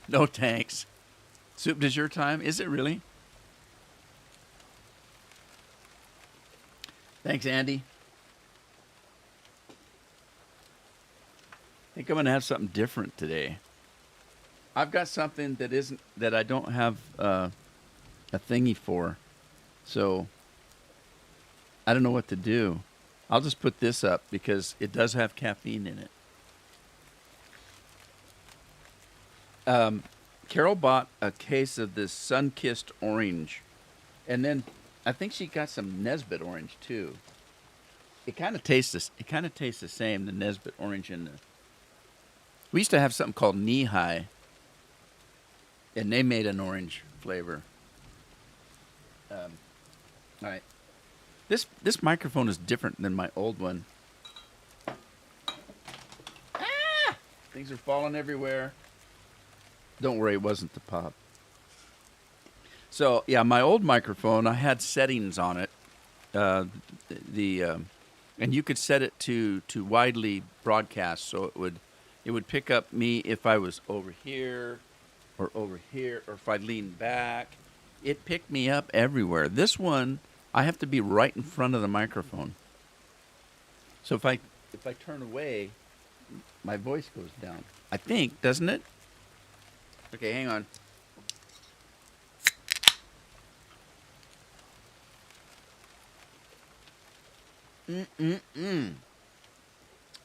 No thanks. Soup de jour time? Is it really? Thanks, Andy. I think I'm going to have something different today. I've got something that I don't have a thingy for. So I don't know what to do. I'll just put this up because it does have caffeine in it. Carol bought a case of this sun-kissed orange, and then I think she got some Nesbitt orange too. It kind of tastes the same, the Nesbitt orange and the. We used to have something called Knee High, and they made an orange flavor. All right, this microphone is different than my old one. Ah! Things are falling everywhere. Don't worry, it wasn't the pop. So yeah, my old microphone, I had settings on it. And you could set it to widely broadcast, so it would pick up me if I was over here, or if I leaned back. It picked me up everywhere. This one, I have to be right in front of the microphone. So if I turn away, my voice goes down. I think, doesn't it? Okay, hang on.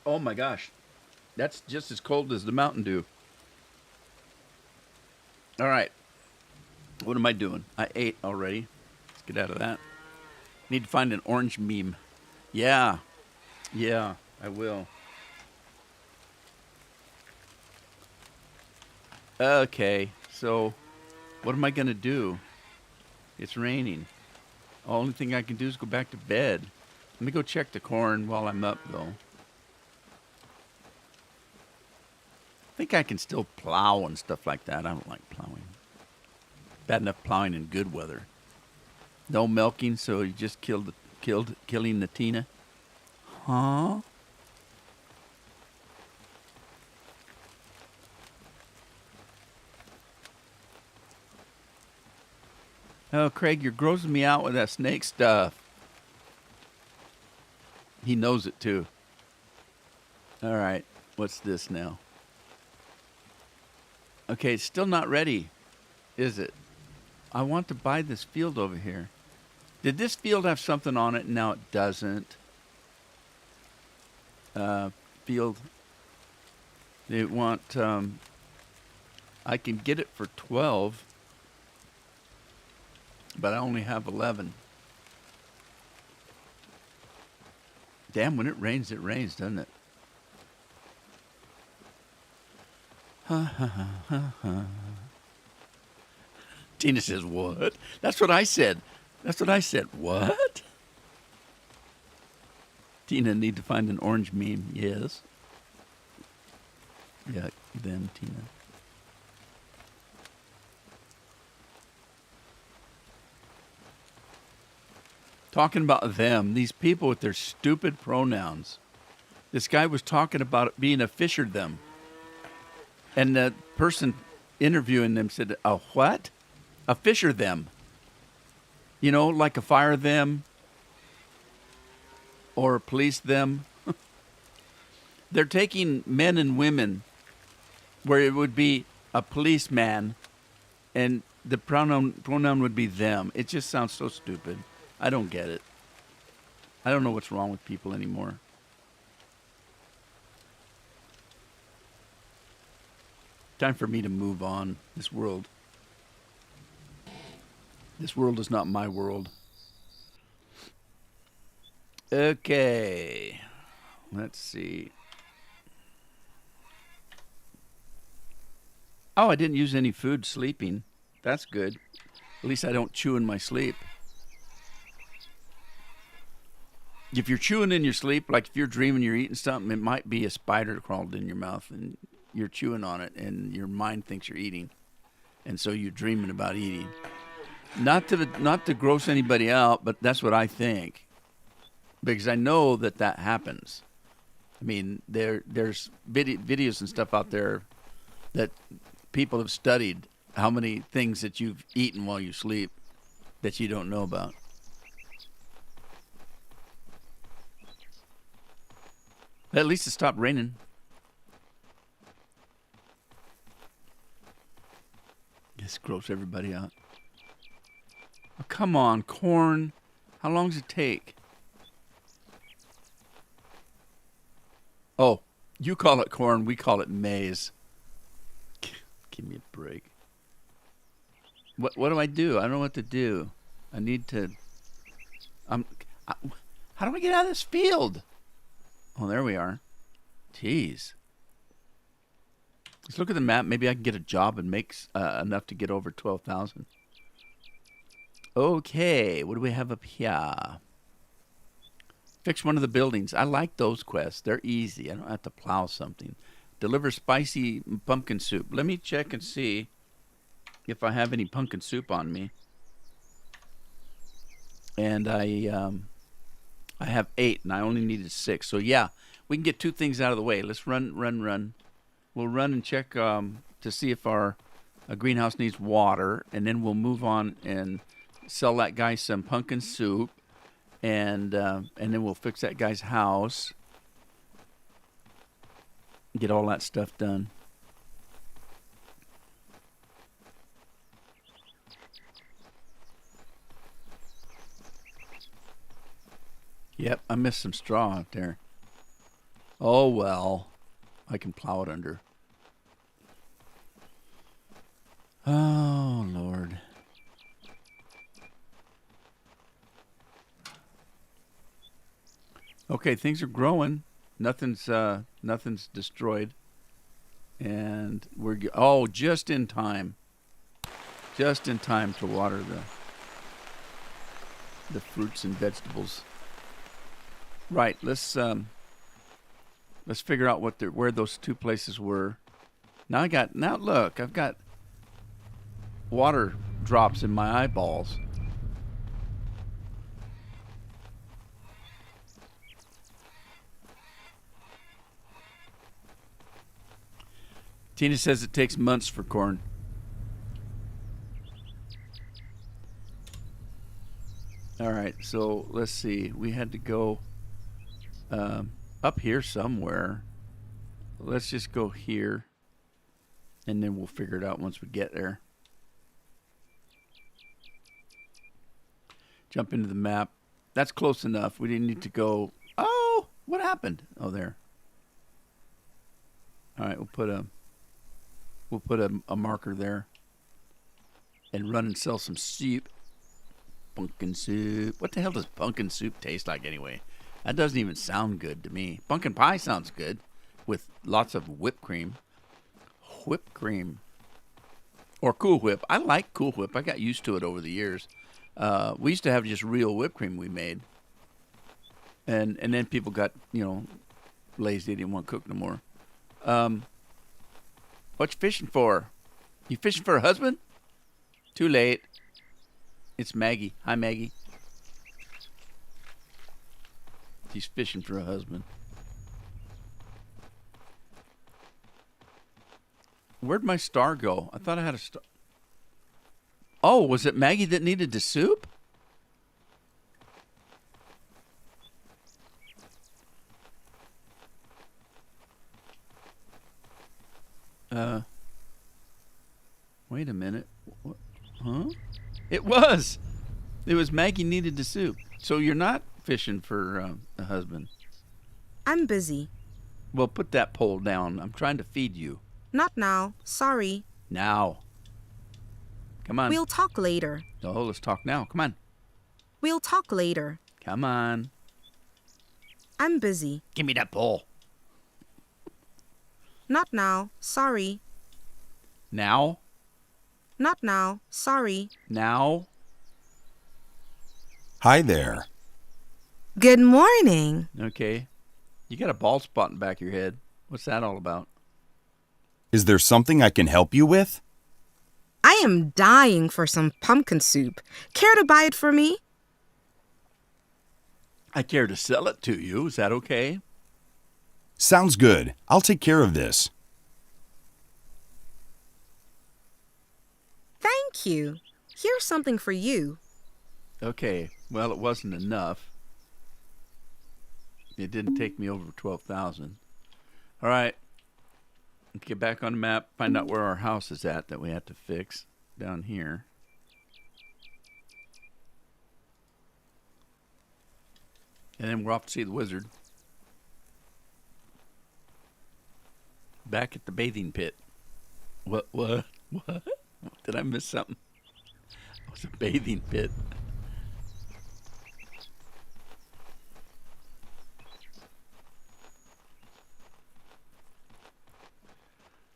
Oh my gosh. That's just as cold as the Mountain Dew. All right. What am I doing? I ate already. Let's get out of that. Need to find an orange meme. Yeah, I will. Okay, so what am I going to do? It's raining. The only thing I can do is go back to bed. Let me go check the corn while I'm up, though. I think I can still plow and stuff like that. I don't like plowing. Bad enough plowing in good weather. No milking, so you just killing the Tina. Huh? Oh, Craig, you're grossing me out with that snake stuff. He knows it, too. All right, what's this now? Okay, it's still not ready, is it? I want to buy this field over here. Did this field have something on it and now it doesn't? Field. They want, I can get it for 12. But I only have 11. Damn, when it rains, doesn't it? Tina says, what? That's what I said. What? Tina, need to find an orange meme. Yes. Yeah, then, Tina. Talking about them, these people with their stupid pronouns. This guy was talking about it being a fisher them. And the person interviewing them said, a what? A fisher them. You know, like a fire them or a police them. They're taking men and women where it would be a policeman and the pronoun would be them. It just sounds so stupid. I don't get it. I don't know what's wrong with people anymore. Time for me to move on. This world is not my world. Okay. Let's see. Oh, I didn't use any food sleeping. That's good. At least I don't chew in my sleep. If you're chewing in your sleep, like if you're dreaming you're eating something, it might be a spider crawled in your mouth and you're chewing on it and your mind thinks you're eating. And so you're dreaming about eating. Not to gross anybody out, but that's what I think. Because I know that happens. I mean, there's videos and stuff out there that people have studied how many things that you've eaten while you sleep that you don't know about. At least it stopped raining. Just gross everybody out. Oh, come on, corn. How long does it take? Oh, you call it corn. We call it maize. Give me a break. What do I do? I don't know what to do. I need to... how do I get out of this field? Oh, there we are. Jeez. Let's look at the map. Maybe I can get a job and make enough to get over 12,000. Okay, what do we have up here? Fix one of the buildings. I like those quests. They're easy. I don't have to plow something. Deliver spicy pumpkin soup. Let me check and see if I have any pumpkin soup on me. And I have 8, and I only needed 6. So, yeah, we can get 2 things out of the way. Let's run. We'll run and check to see if our greenhouse needs water, and then we'll move on and sell that guy some pumpkin soup, and then we'll fix that guy's house, get all that stuff done. Yep, I missed some straw out there. Oh, well. I can plow it under. Oh, Lord. Okay, things are growing. Nothing's destroyed. And we're... Oh, just in time. Just in time to water the fruits and vegetables. Right, let's figure out where those 2 places were. Now look, I've got water drops in my eyeballs. Tina says it takes months for corn. All right, so let's see. We had to go up here somewhere. Let's just go here, and then we'll figure it out once we get there. Jump into the map. That's close enough. We didn't need to go. Oh, what happened? Oh, there. All right, we'll put a marker there, and run and sell some soup. Pumpkin soup. What the hell does pumpkin soup taste like anyway? That doesn't even sound good to me. Pumpkin pie sounds good with lots of whipped cream. Whipped cream. Or Cool Whip. I like Cool Whip. I got used to it over the years. We used to have just real whipped cream we made. And then people got, lazy. They didn't want to cook no more. What you fishing for? You fishing for a husband? Too late. It's Maggie. Hi, Maggie. He's fishing for a husband. Where'd my star go? I thought I had a star. Oh, was it Maggie that needed the soup? Wait a minute. What? Huh? It was Maggie needed the soup. So you're not fishing for a husband? I'm busy. Well, put that pole down. I'm trying to feed you. Not now. Sorry. Now. Come on. We'll talk later. Oh, let's talk now. Come on. We'll talk later. Come on. I'm busy. Give me that pole. Not now. Sorry. Now? Not now. Sorry. Now? Hi there. Good morning. Okay. You got a bald spot in the back of your head. What's that all about? Is there something I can help you with? I am dying for some pumpkin soup. Care to buy it for me? I care to sell it to you. Is that okay? Sounds good. I'll take care of this. Thank you. Here's something for you. Okay. Well, it wasn't enough. It didn't take me over 12,000. All right. Get back on the map. Find out where our house is at that we have to fix down here. And then we're off to see the wizard. Back at the bathing pit. What? Did I miss something? It was a bathing pit.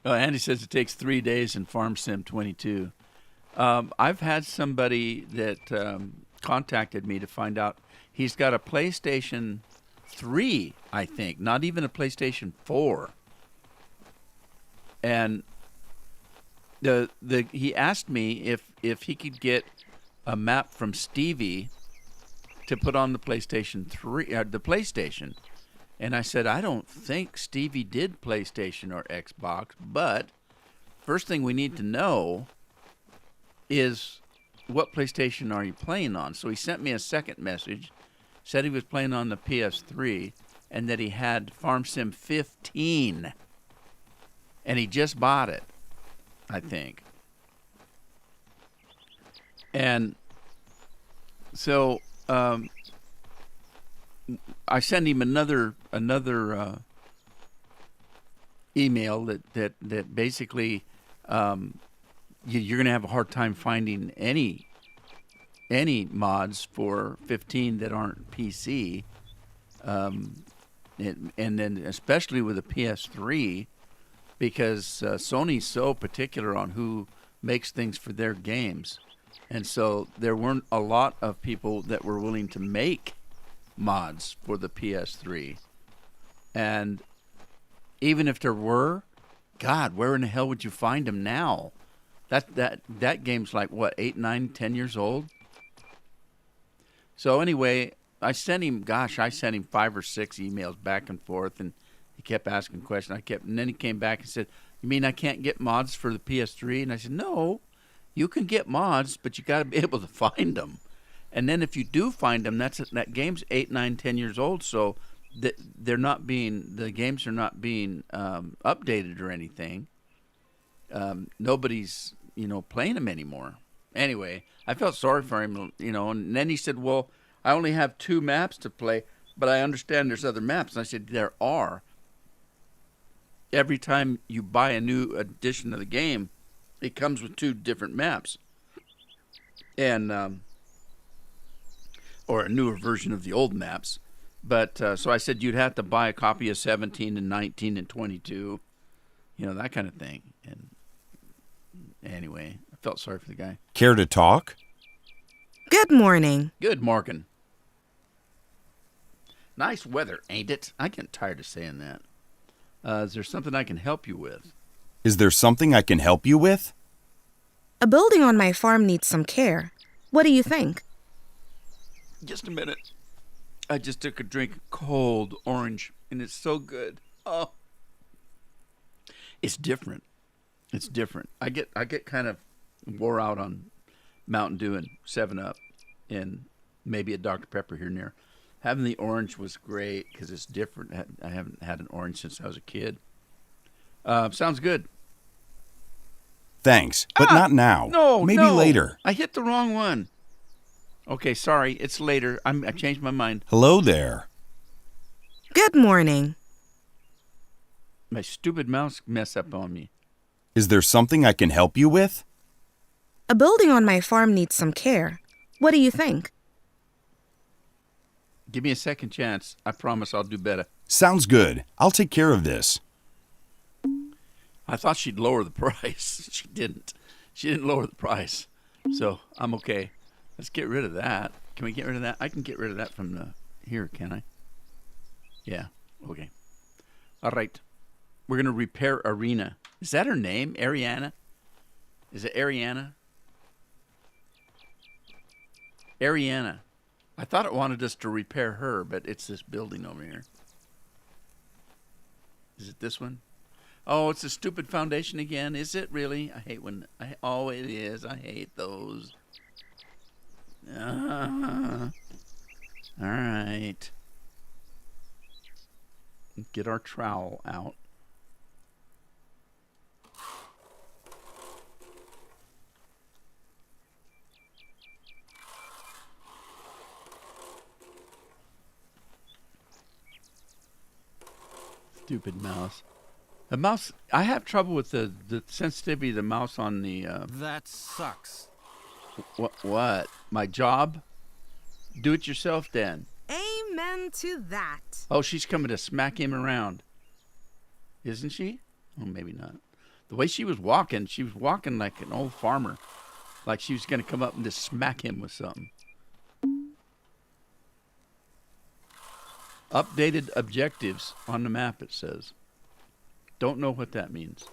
Oh, Andy says it takes 3 days in Farm Sim 22. I've had somebody that contacted me to find out he's got a PlayStation 3, I think, not even a PlayStation 4. And he asked me if he could get a map from Stevie to put on the PlayStation 3, the PlayStation. And I said, I don't think Stevie did PlayStation or Xbox, but first thing we need to know is what PlayStation are you playing on? So he sent me a second message, said he was playing on the PS3, and that he had Farm Sim 15. And he just bought it, I think. And so I sent him another email that basically you're going to have a hard time finding any mods for 15 that aren't PC, and then especially with a PS3, because Sony's so particular on who makes things for their games, and so there weren't a lot of people that were willing to make mods for the PS3. And even if there were, God, where in the hell would you find them now? That game's like what, 8, 9, 10 years old? So anyway, I sent him 5 or 6 emails back and forth, and he kept asking questions. And then he came back and said, "You mean I can't get mods for the PS3?" And I said, "No, you can get mods, but you got to be able to find them. And then if you do find them, that game's 8, 9, 10 years old, so the games are not being updated or anything. Nobody's playing them anymore." Anyway, I felt sorry for him, and then he said, "Well, I only have 2 maps to play, but I understand there's other maps." And I said, "There are. Every time you buy a new edition of the game, it comes with 2 different maps, and or a newer version of the old maps." But so I said you'd have to buy a copy of 17 and 19 and 22, that kind of thing. And anyway, I felt sorry for the guy. Care to talk? Good morning. Good morning. Nice weather, ain't it? I get tired of saying that. Is there something I can help you with? Is there something I can help you with? A building on my farm needs some care. What do you think? Just a minute. I just took a drink of cold orange, and it's so good. Oh, it's different. It's different. I get kind of wore out on Mountain Dew and 7-Up, and maybe a Dr. Pepper here and there. Having the orange was great because it's different. I haven't had an orange since I was a kid. Sounds good. Thanks, but not now. No, Maybe later. I hit the wrong one. Okay, sorry. It's later. I changed my mind. Hello there. Good morning. My stupid mouse messed up on me. Is there something I can help you with? A building on my farm needs some care. What do you think? Give me a second chance. I promise I'll do better. Sounds good. I'll take care of this. I thought she'd lower the price. She didn't. She didn't lower the price. So I'm okay. Let's get rid of that. Can we get rid of that? I can get rid of that from here, can I? Yeah. Okay. All right. We're going to repair Arena. Is that her name? Ariana? Is it Ariana? Ariana. I thought it wanted us to repair her, but it's this building over here. Is it this one? Oh, it's a stupid foundation again. Is it really? I hate when... oh, it is. I hate those. All right. Get our trowel out. Stupid mouse. The mouse, I have trouble with the sensitivity of the mouse on the... That sucks. What? My job? Do it yourself, then. Amen to that. Oh, she's coming to smack him around. Isn't she? Oh, maybe not. The way she was walking like an old farmer. Like she was going to come up and just smack him with something. Updated objectives on the map, it says. Don't know what that means.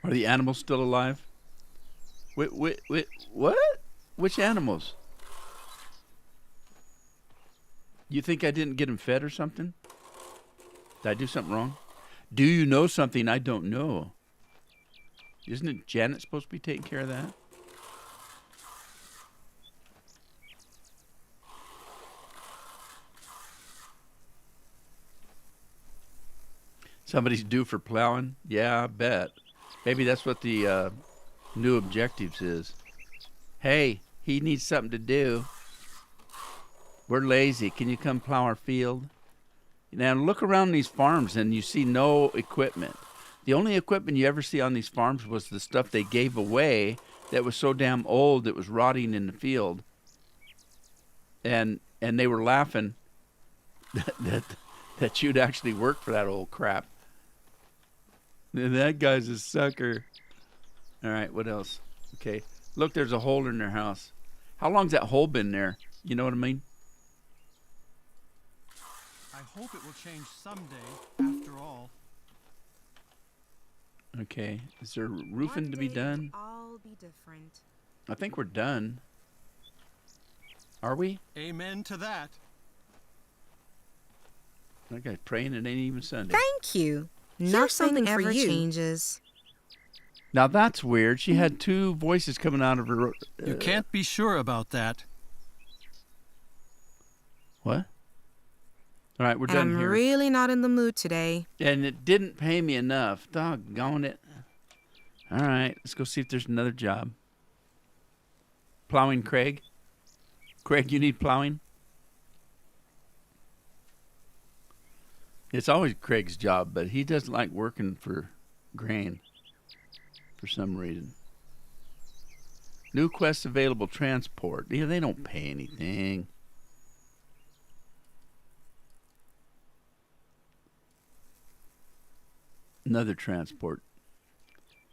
Are the animals still alive? Wait, what? Which animals? You think I didn't get them fed or something? Did I do something wrong? Do you know something I don't know? Isn't it Janet supposed to be taking care of that? Somebody's due for plowing? Yeah, I bet. Maybe that's what the new objectives is. Hey, he needs something to do. We're lazy. Can you come plow our field? Now look around these farms and you see no equipment. The only equipment you ever see on these farms was the stuff they gave away that was so damn old it was rotting in the field. And they were laughing that you'd actually work for that old crap. That guy's a sucker. All right, what else? Okay. Look, there's a hole in their house. How long's that hole been there? You know what I mean? I hope it will change someday, after all. Okay. Is there roofing to be done? All be different. I think we're done. Are we? Amen to that. That guy's praying it ain't even Sunday. Thank you. Nothing ever changes. Now that's weird. She had two voices coming out of her. You can't be sure about that. What? All right, we're done I'm here. really not in the mood today. And it didn't pay me enough. Doggone it. All right, let's go see if there's another job. Plowing Craig? Craig, you need plowing? It's always Craig's job, but he doesn't like working for grain for some reason. New quests available, transport. Yeah, they don't pay anything. Another transport.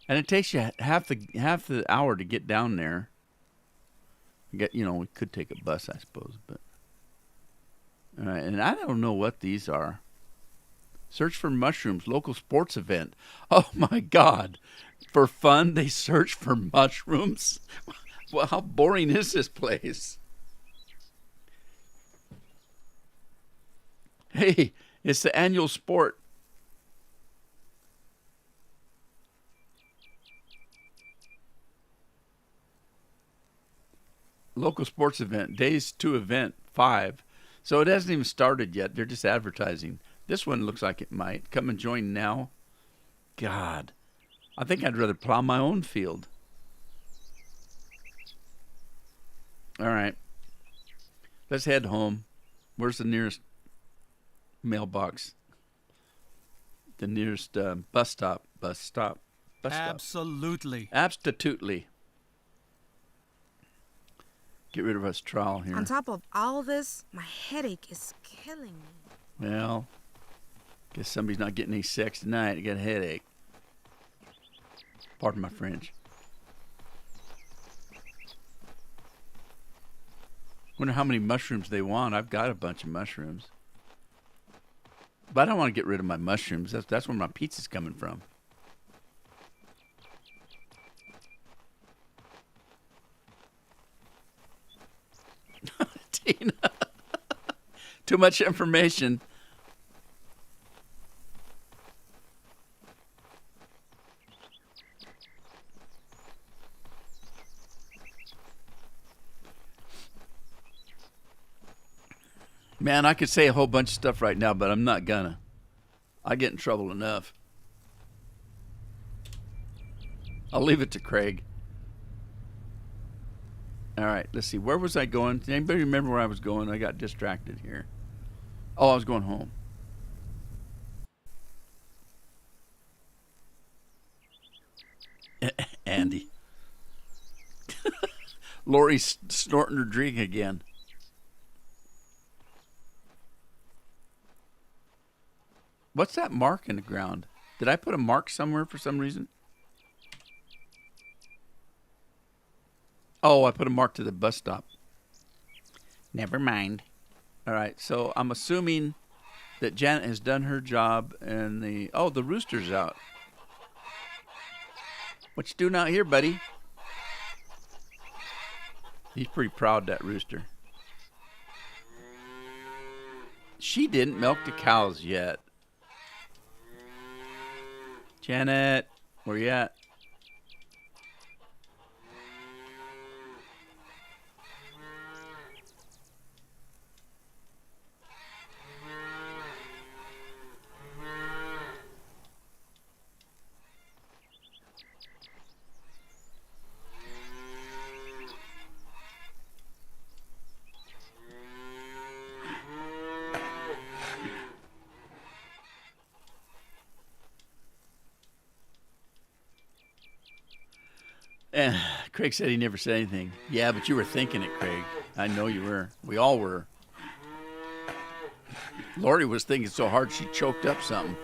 And it takes you half the hour to get down there. We could take a bus, I suppose, but all right, and I don't know what these are. Search for mushrooms, local sports event. Oh my God. For fun, they search for mushrooms? Well, how boring is this place? Hey, it's the annual sport. Local sports event, days to event 5. So it hasn't even started yet. They're just advertising. This one looks like it might. Come and join now. God, I think I'd rather plow my own field. All right. Let's head home. Where's the nearest mailbox? The nearest bus stop. Absolutely. Absolutely. Get rid of us trowel here. On top of all this, my headache is killing me. Well, guess somebody's not getting any sex tonight. I got a headache. Pardon my French. Wonder how many mushrooms they want. I've got a bunch of mushrooms. But I don't want to get rid of my mushrooms. That's where my pizza's coming from. Tina. Too much information. Man, I could say a whole bunch of stuff right now, but I'm not gonna. I get in trouble enough. I'll leave it to Craig. All right, let's see. Where was I going? Does anybody remember where I was going? I got distracted here. Oh, I was going home. Andy. Lori's snorting her drink again. What's that mark in the ground? Did I put a mark somewhere for some reason? Oh, I put a mark to the bus stop. Never mind. All right, so I'm assuming that Janet has done her job and the rooster's out. What you doing out here, buddy? He's pretty proud, that rooster. She didn't milk the cows yet. Janet, where you at? Craig said he never said anything. Yeah, but you were thinking it, Craig. I know you were. We all were. Lori was thinking so hard she choked up something.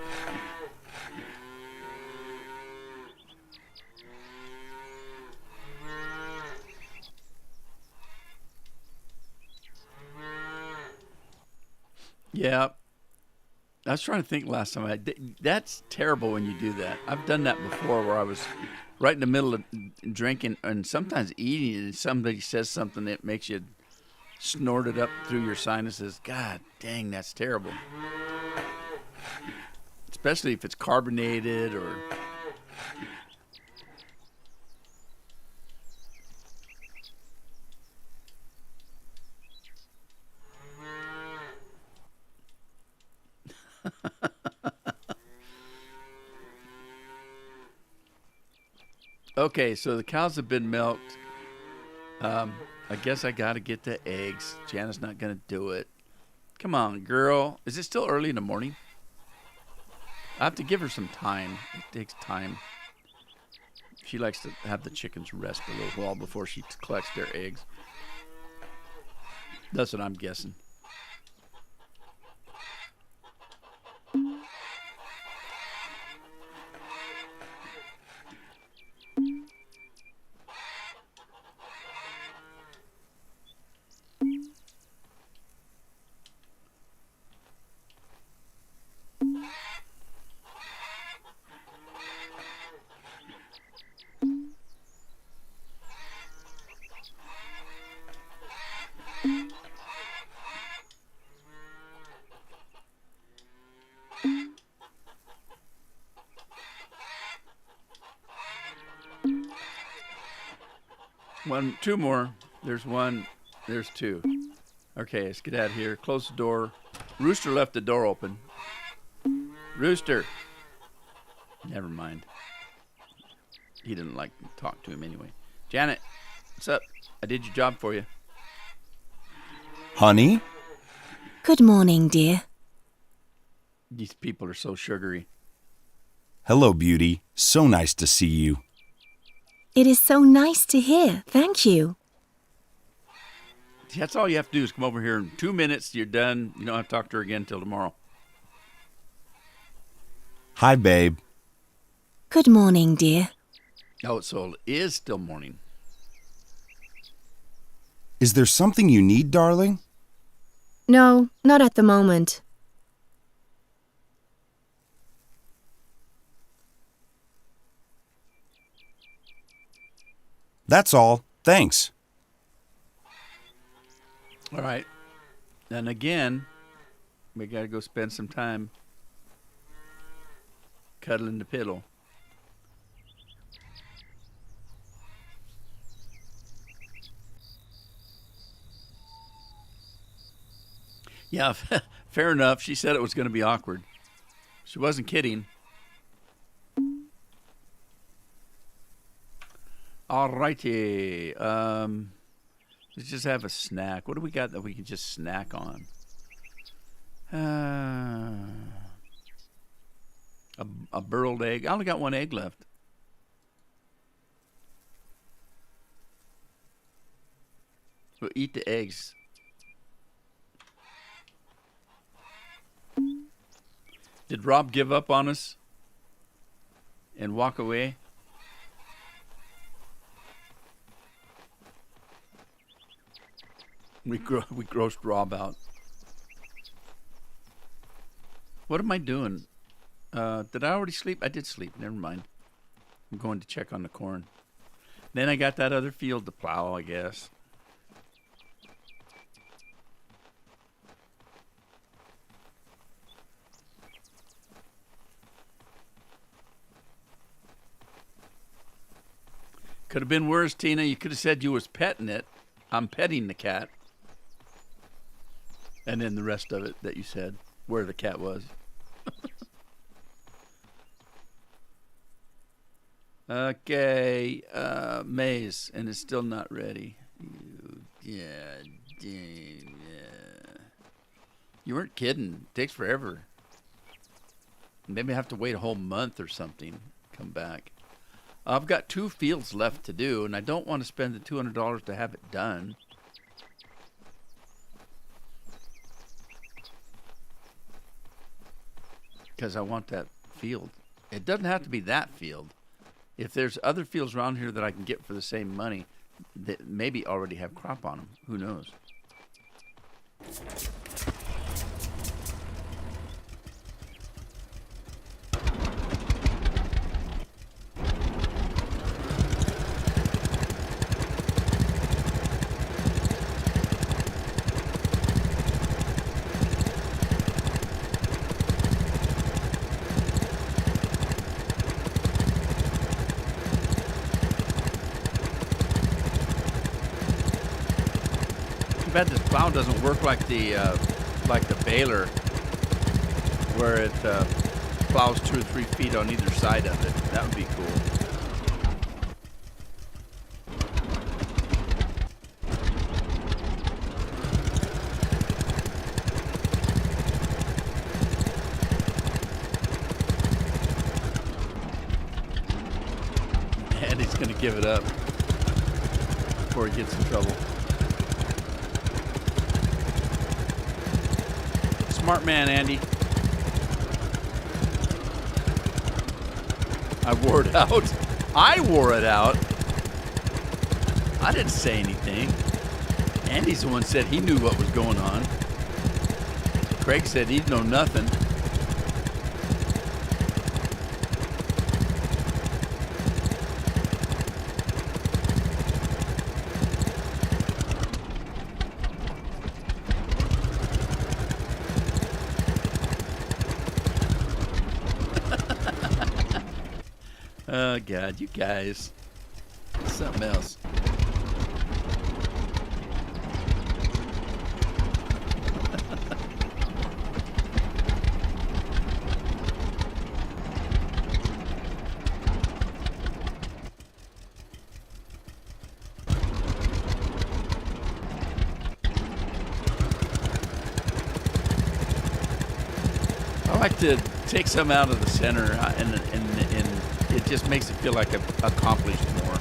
Yeah. I was trying to think last time. That's terrible when you do that. I've done that before where I was right in the middle of drinking and sometimes eating and somebody says something that makes you snort it up through your sinuses. God dang, that's terrible. Especially if it's carbonated or... Okay, so the cows have been milked. I guess I got to get the eggs. Janet's not going to do it. Come on, girl. Is it still early in the morning? I have to give her some time. It takes time. She likes to have the chickens rest a little while before she collects their eggs. That's what I'm guessing. Two more. There's one. There's two. Okay, let's get out of here. Close the door. Rooster left the door open. Rooster. Never mind. He didn't like to talk to him anyway. Janet, what's up? I did your job for you. Honey? Good morning, dear. These people are so sugary. Hello, beauty. So nice to see you. It is so nice to hear. Thank you. That's all you have to do is come over here in 2 minutes. You're done. You don't have to talk to her again until tomorrow. Hi, babe. Good morning, dear. Oh, so it is still morning. Is there something you need, darling? No, not at the moment. That's all. Thanks. All right. And again, we got to go spend some time cuddling the pillow. Yeah, fair enough. She said it was going to be awkward. She wasn't kidding. All righty. Let's just have a snack. What do we got that we can just snack on? A burled egg. I only got one egg left. We'll eat the eggs. Did Rob give up on us and walk away? We grossed Rob out. What am I doing? Did I already sleep? I did sleep. Never mind. I'm going to check on the corn. Then I got that other field to plow, I guess. Could have been worse, Tina. You could have said you was petting it. I'm petting the cat. And then the rest of it that you said, where the cat was. Okay, maize, and it's still not ready. Yeah. You weren't kidding. It takes forever. Maybe I have to wait a whole month or something. Come back. I've got 2 fields left to do, and I don't want to spend the $200 to have it done. Because I want that field. It doesn't have to be that field. If there's other fields around here that I can get for the same money, that maybe already have crop on them. Who knows? Too bad this plow doesn't work like the baler, where it plows 2 or 3 feet on either side of it. That would be cool. And he's gonna give it up before he gets in trouble. Smart man, Andy. I wore it out. I wore it out. I didn't say anything. Andy's the one said he knew what was going on. Craig said he'd know nothing. Oh, God, you guys. Something else. I like to take some out of the center and it just makes it feel like I've accomplished more.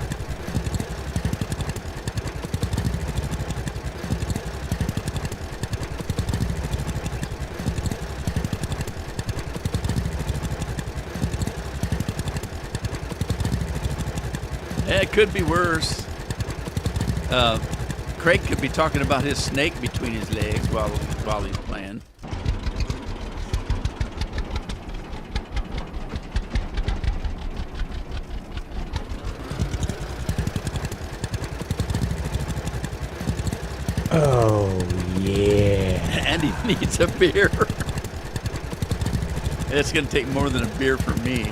It could be worse. Craig could be talking about his snake between his legs while he's playing. Oh, yeah. And he needs a beer. It's going to take more than a beer for me.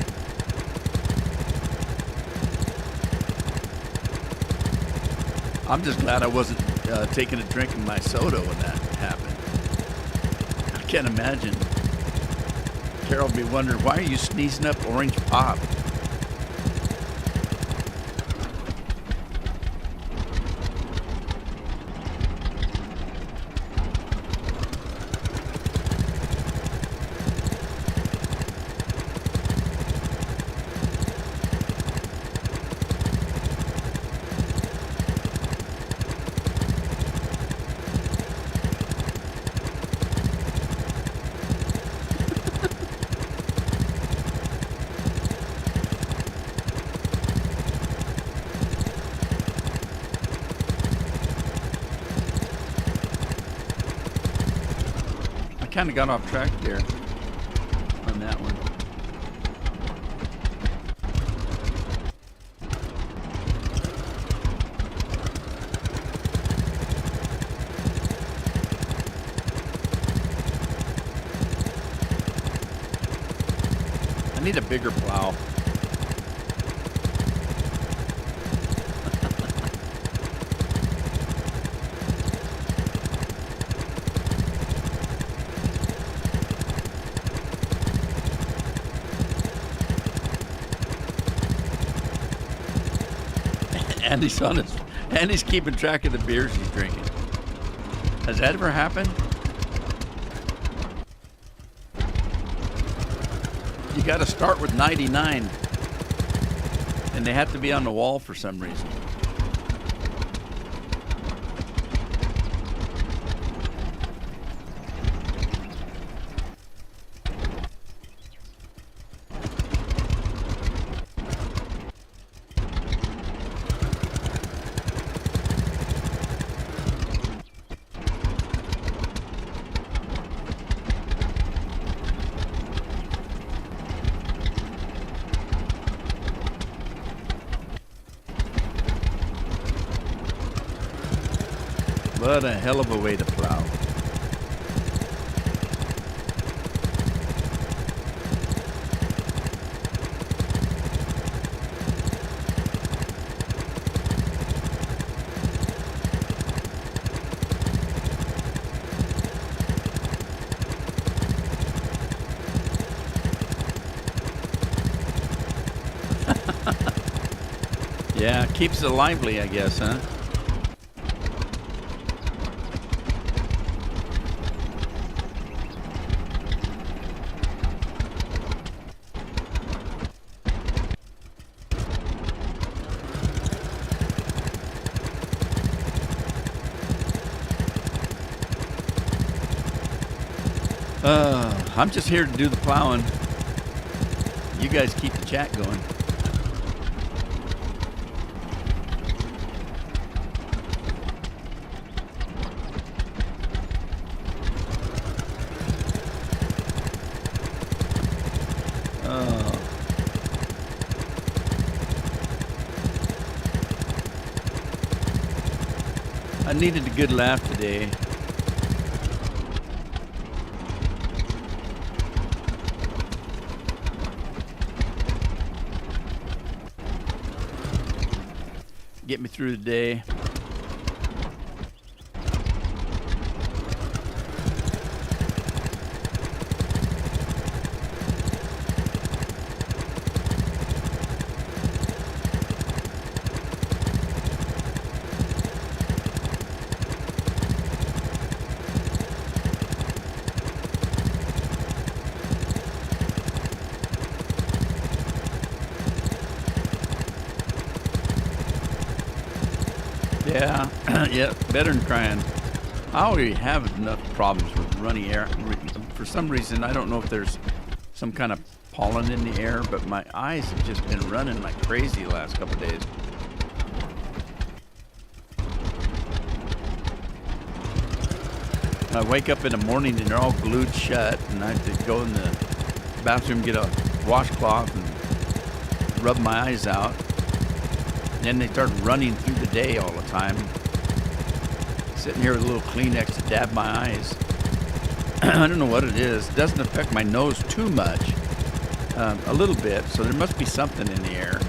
I'm just glad I wasn't taking a drink of my soda when that happened. I can't imagine. Carol will be wondering, why are you sneezing up orange pop? Kind of got off track there on that one. I need a bigger plow. Andy's keeping track of the beers he's drinking. Has that ever happened? You got to start with 99, and they have to be on the wall for some reason. What a hell of a way to plow. Yeah, keeps it lively, I guess, huh? I'm just here to do the plowing. You guys keep the chat going. I needed a good laugh today. Get me through the day. Yeah, yeah, better than crying. I already have enough problems with runny air. For some reason, I don't know if there's some kind of pollen in the air, but my eyes have just been running like crazy the last couple of days. I wake up in the morning and they're all glued shut, and I have to go in the bathroom, get a washcloth and rub my eyes out. And then they start running through the day all the time. Sitting here with a little Kleenex to dab my eyes. I don't know what it is. It doesn't affect my nose too much. A little bit, so there must be something in the air.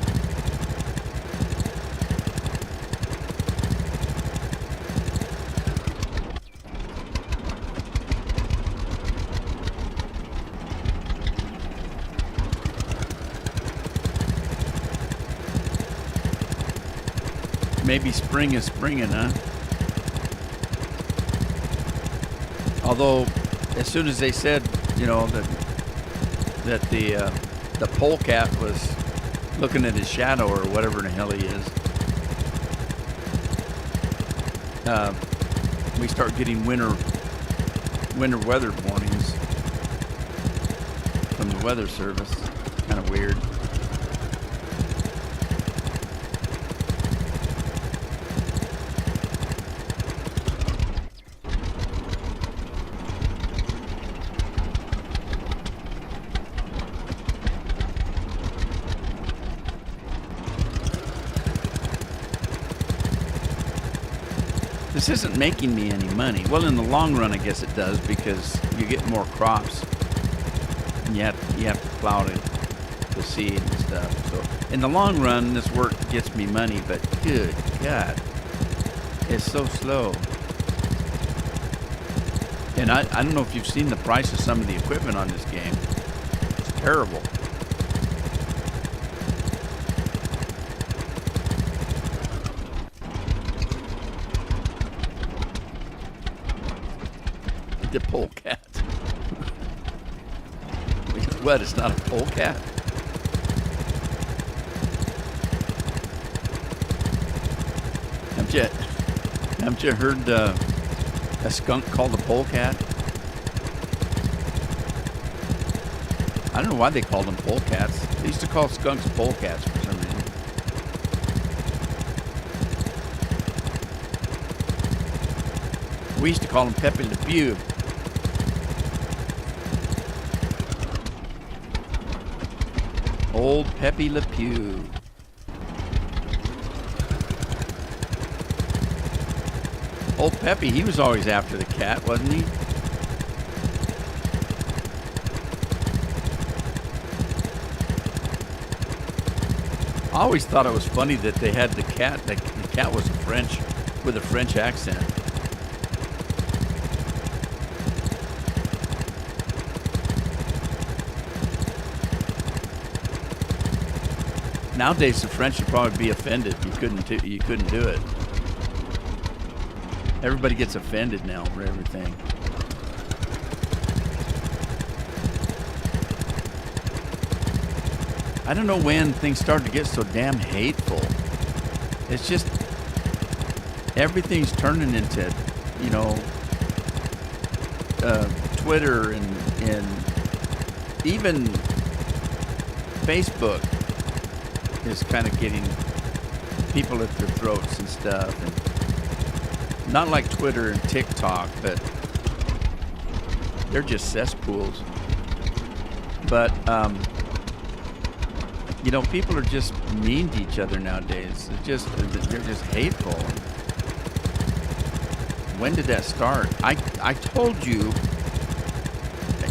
Maybe spring is springing, huh? Although, as soon as they said, you know, that the polecat was looking at his shadow or whatever in the hell he is, we start getting winter weather warnings from the Weather Service. Kind of weird. This isn't making me any money. Well, in the long run, I guess it does, because you get more crops. And you have to plow the seed and stuff. So in the long run, this work gets me money, but good God, it's so slow. And I don't know if you've seen the price of some of the equipment on this game. It's terrible. The polecat. What? It's not a polecat? Haven't you heard a skunk called a polecat? I don't know why they called them polecats. They used to call skunks polecats for some reason. We used to call them Pepe Le Pew. Old Pepe Le Pew. Old Pepe, he was always after the cat, wasn't he? I always thought it was funny that they had the cat was with a French accent. Nowadays, the French would probably be offended. You couldn't do it. Everybody gets offended now for everything. I don't know when things started to get so damn hateful. It's just everything's turning into, you know, Twitter and even Facebook is kind of getting people at their throats and stuff, and not like Twitter and TikTok, but they're just cesspools. But you know, people are just mean to each other nowadays. They're just hateful. When did that start? I told you.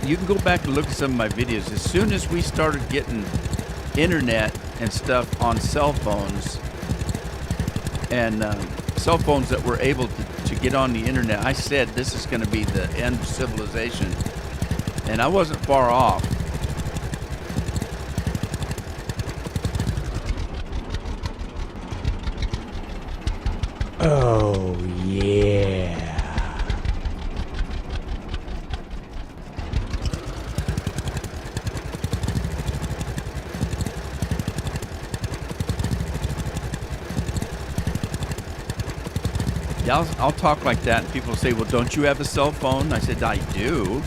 You can go back and look at some of my videos. As soon as we started getting internet and stuff on cell phones, and cell phones that were able to get on the internet, I said this is going to be the end of civilization. And I wasn't far off. Oh, yeah. Yeah, I'll talk like that, and people say, well, don't you have a cell phone? I said, I do,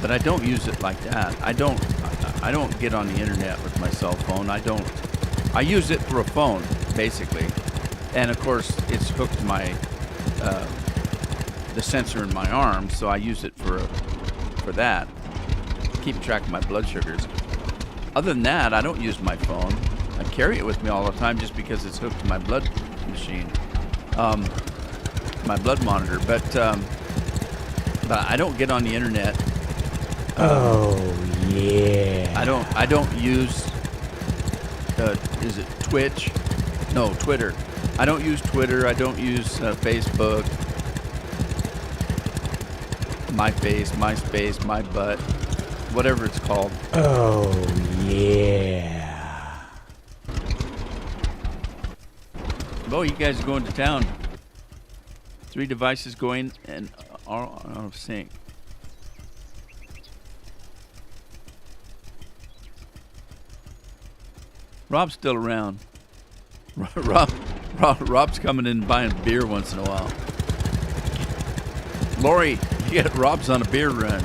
but I don't use it like that. I don't get on the internet with my cell phone. I use it for a phone, basically. And of course, it's hooked my the sensor in my arm, so I use it for that, keeping track of my blood sugars. Other than that, I don't use my phone. I carry it with me all the time just because it's hooked to my blood machine, my blood monitor. But I don't get on the internet. Oh yeah. I don't use. Is it Twitch? No, Twitter. I don't use Twitter. I don't use Facebook. MySpace, my butt, whatever it's called. Oh yeah. Oh, you guys are going to town. 3 devices going and all out of sync. Rob's still around. Rob's coming in and buying beer once in a while. Lori, you get Rob's on a beer run.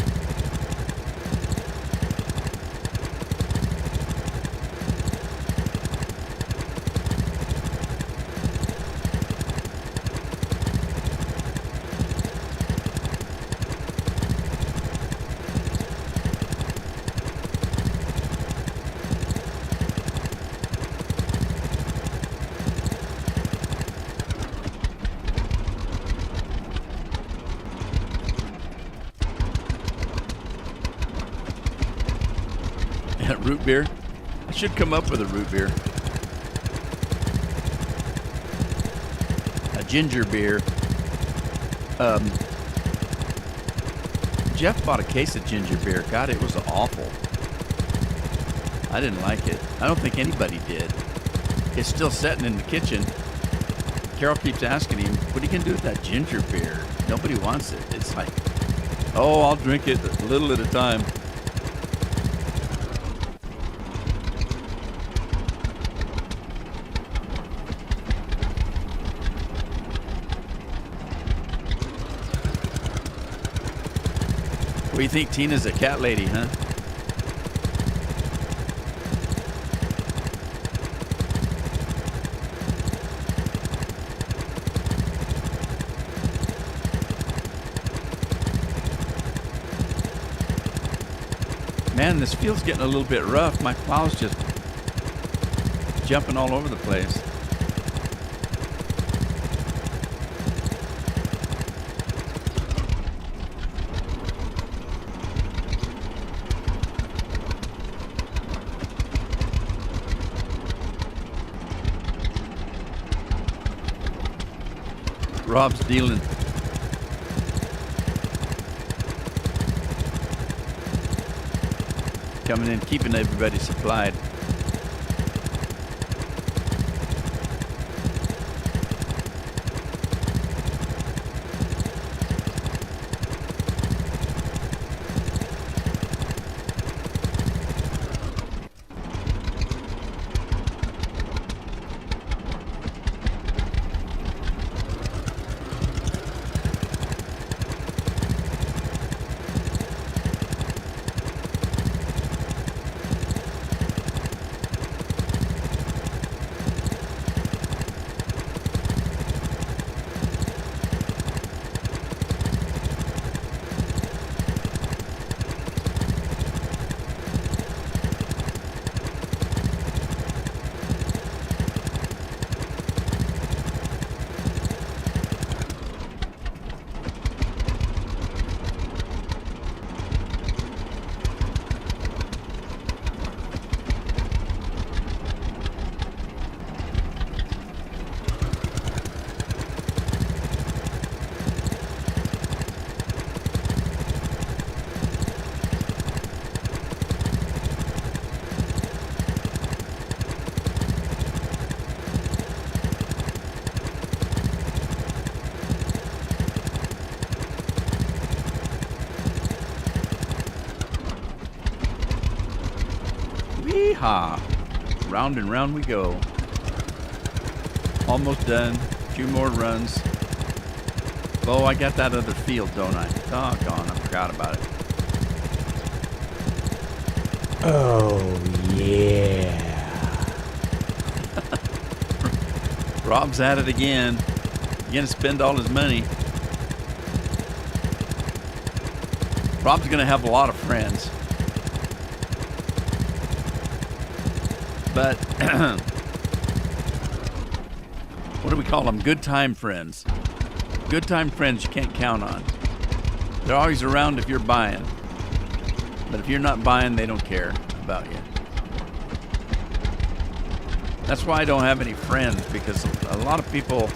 Root beer. I should come up with a root beer. A ginger beer. Jeff bought a case of ginger beer. God, it was awful. I didn't like it. I don't think anybody did. It's still sitting in the kitchen. Carol keeps asking him, what are you going to do with that ginger beer? Nobody wants it. It's like, oh, I'll drink it a little at a time. What do you think? Tina's a cat lady, huh? Man, this field's getting a little bit rough. My plow's just jumping all over the place. Rob's dealing. Coming in, keeping everybody supplied. Yeehaw! Round and round we go. Almost done. A few more runs. Oh, I got that other field, don't I? Doggone, I forgot about it. Oh yeah. Rob's at it again. He's gonna spend all his money. Rob's going to have a lot of friends. But what do we call them? Good time friends. Good time friends you can't count on. They're always around if you're buying. But if you're not buying, they don't care about you. That's why I don't have any friends, because a lot of people,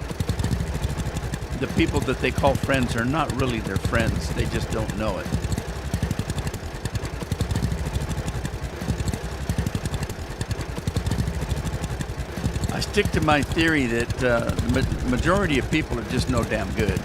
the people that they call friends are not really their friends. They just don't know it. I stick to my theory that the majority of people are just no damn good.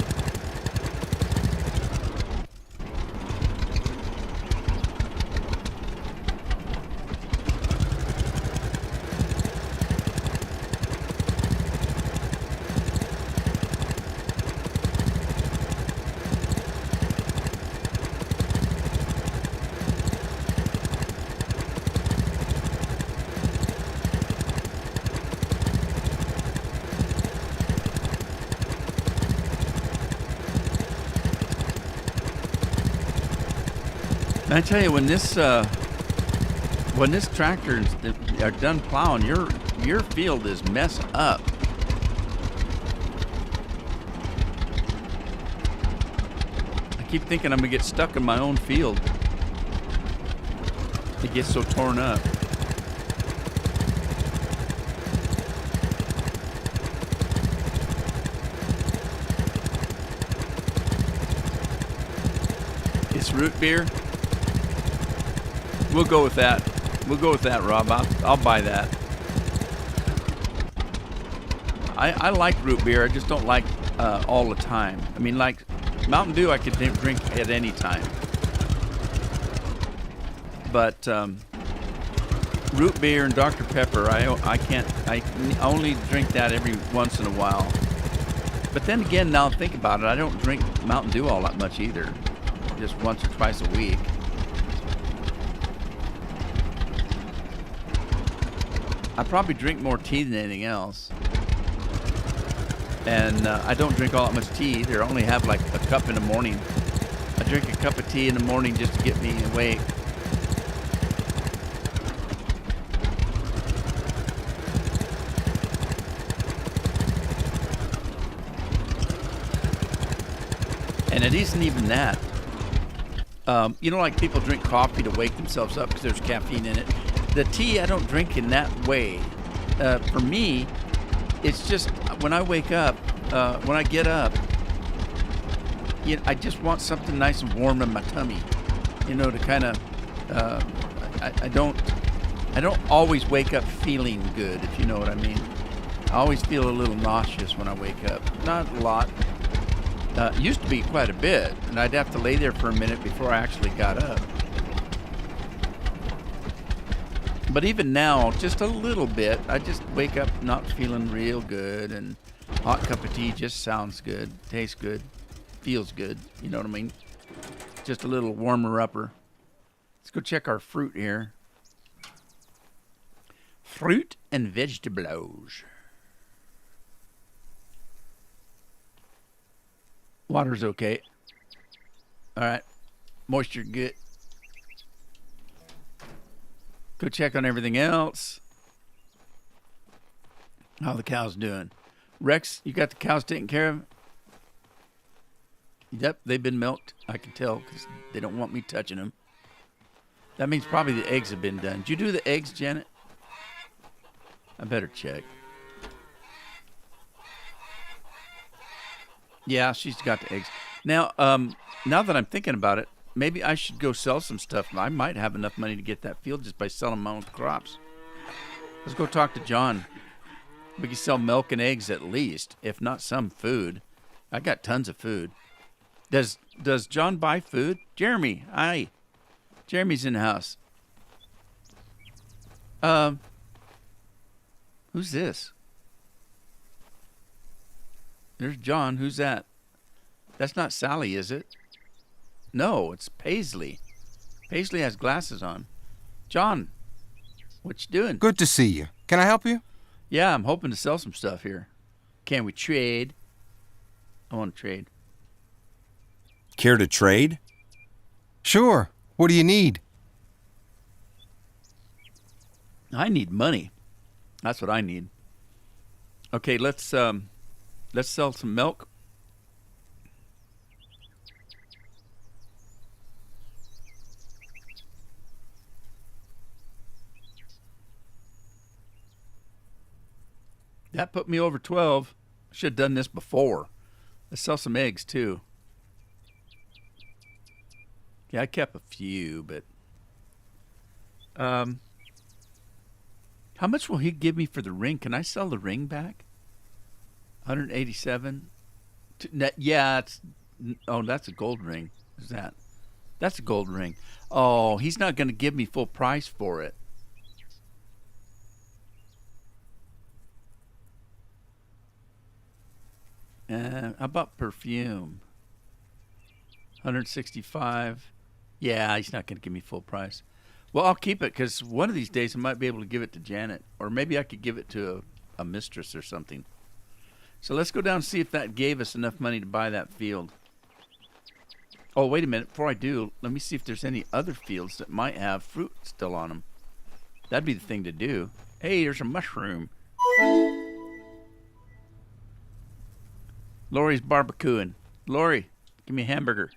And I tell you, when this tractor are done plowing, your field is messed up. I keep thinking I'm gonna get stuck in my own field. It gets so torn up. It's root beer. We'll go with that. We'll go with that, Rob. I'll buy that. I like root beer. I just don't like all the time. I mean, like Mountain Dew, I could drink at any time. But root beer and Dr. Pepper, I can't. I only drink that every once in a while. But then again, now think about it, I don't drink Mountain Dew all that much either. Just once or twice a week. I probably drink more tea than anything else. And I don't drink all that much tea either. I only have like a cup in the morning. I drink a cup of tea in the morning just to get me awake. And it isn't even that. You know, like people drink coffee to wake themselves up because there's caffeine in it. The tea, I don't drink in that way. For me, it's just when I wake up, when I get up, you know, I just want something nice and warm in my tummy, you know, to kind of. I don't always wake up feeling good, if you know what I mean. I always feel a little nauseous when I wake up. Not a lot. Used to be quite a bit, and I'd have to lay there for a minute before I actually got up. But even now, just a little bit, I just wake up not feeling real good, and hot cup of tea just sounds good, tastes good, feels good, you know what I mean? Just a little warmer-upper. Let's go check our fruit here. Fruit and vegetables. Water's okay. All right. Moisture good. Go check on everything else. How the cows doing? Rex, you got the cows taken care of? Yep, they've been milked. I can tell because they don't want me touching them. That means probably the eggs have been done. Did you do the eggs, Janet? I better check. Yeah, she's got the eggs. Now, now that I'm thinking about it, maybe I should go sell some stuff. I might have enough money to get that field just by selling my own crops. Let's go talk to John. We can sell milk and eggs at least, if not some food. I got tons of food. Does John buy food? Jeremy, hi. Jeremy's in the house. Who's this? There's John. Who's that? That's not Sally, is it? No, it's Paisley. Paisley has glasses on. John, what you doing? Good to see you. Can I help you? Yeah, I'm hoping to sell some stuff here. Can we trade? I want to trade. Care to trade? Sure. What do you need? I need money. That's what I need. Okay, let's sell some milk. That put me over 12. I should have done this before. Let's sell some eggs too. Yeah, I kept a few, but how much will he give me for the ring? Can I sell the ring back? 187. Yeah, that's a gold ring. Is that? That's a gold ring. Oh, he's not going to give me full price for it. How about perfume? 165. Yeah, he's not going to give me full price. Well, I'll keep it because one of these days I might be able to give it to Janet. Or maybe I could give it to a mistress or something. So let's go down and see if that gave us enough money to buy that field. Oh, wait a minute. Before I do, let me see if there's any other fields that might have fruit still on them. That'd be the thing to do. Hey, there's a mushroom. Lori's barbecuing. Lori, give me a hamburger.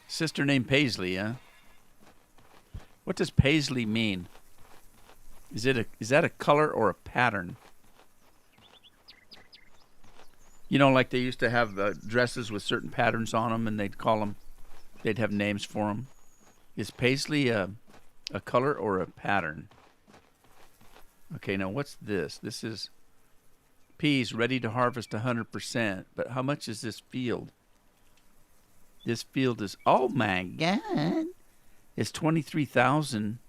Sister named Paisley, huh? What does Paisley mean? Is that a color or a pattern? You know, like they used to have dresses with certain patterns on them, and they'd have names for them. Is Paisley a color or a pattern? Okay, now what's this? This is peas ready to harvest 100%. But how much is this field? This field is, oh my God, it's 23,000.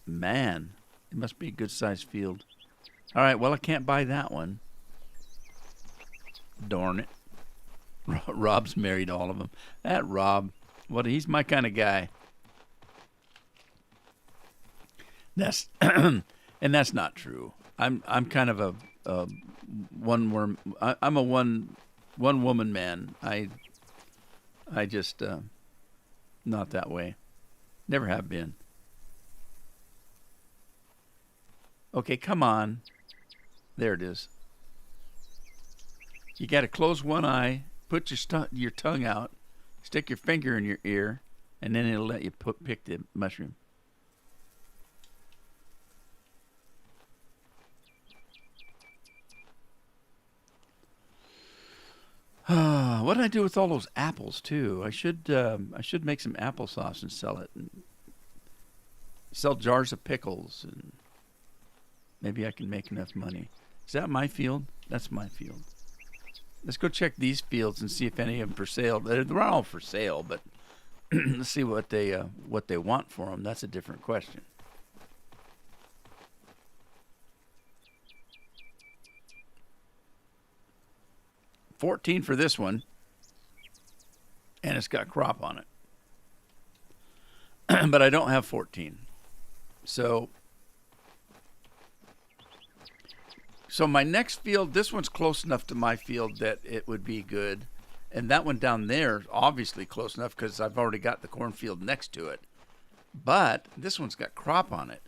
Man, it must be a good sized field. All right, well, I can't buy that one. Darn it. Rob's married all of them. That Rob, he's my kind of guy. That's and that's not true. I'm kind of a one worm. I'm a one woman man. I just not that way. Never have been. Okay, come on. There it is. You got to close one eye, put your tongue out, stick your finger in your ear, and then it'll let you pick the mushroom. What did I do with all those apples too? I should make some applesauce and sell it, and sell jars of pickles, and maybe I can make enough money. Is that my field? That's my field. Let's go check these fields and see if any of them for sale. They're all for sale, but let's see what they want for them. That's a different question. $14 for this one, and it's got crop on it. But I don't have 14. So my next field, this one's close enough to my field that it would be good. And that one down there, obviously close enough because I've already got the cornfield next to it. But this one's got crop on it.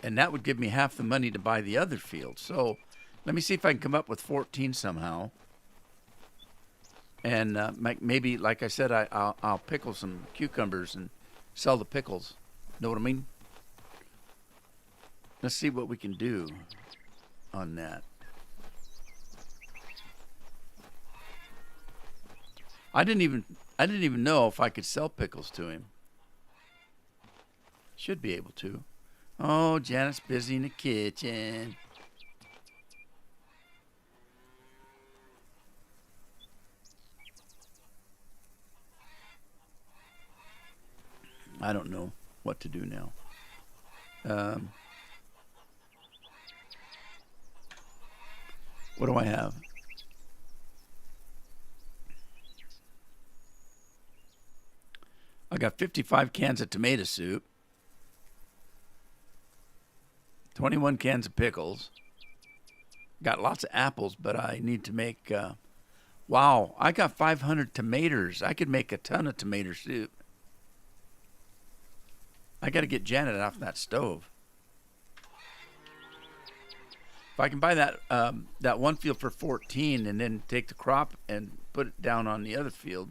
And that would give me half the money to buy the other field. So let me see if I can come up with 14 somehow. And maybe, like I said, I'll pickle some cucumbers and sell the pickles. Know what I mean? Let's see what we can do on that. I didn't even know if I could sell pickles to him. Should be able to. Oh, Janet's busy in the kitchen. I don't know what to do now. What do I have? I got 55 cans of tomato soup, 21 cans of pickles, Got lots of apples, but I need to make, wow, I got 500 tomatoes. I could make a ton of tomato soup. I got to get Janet off that stove. If I can buy that one field for 14 and then take the crop and put it down on the other field.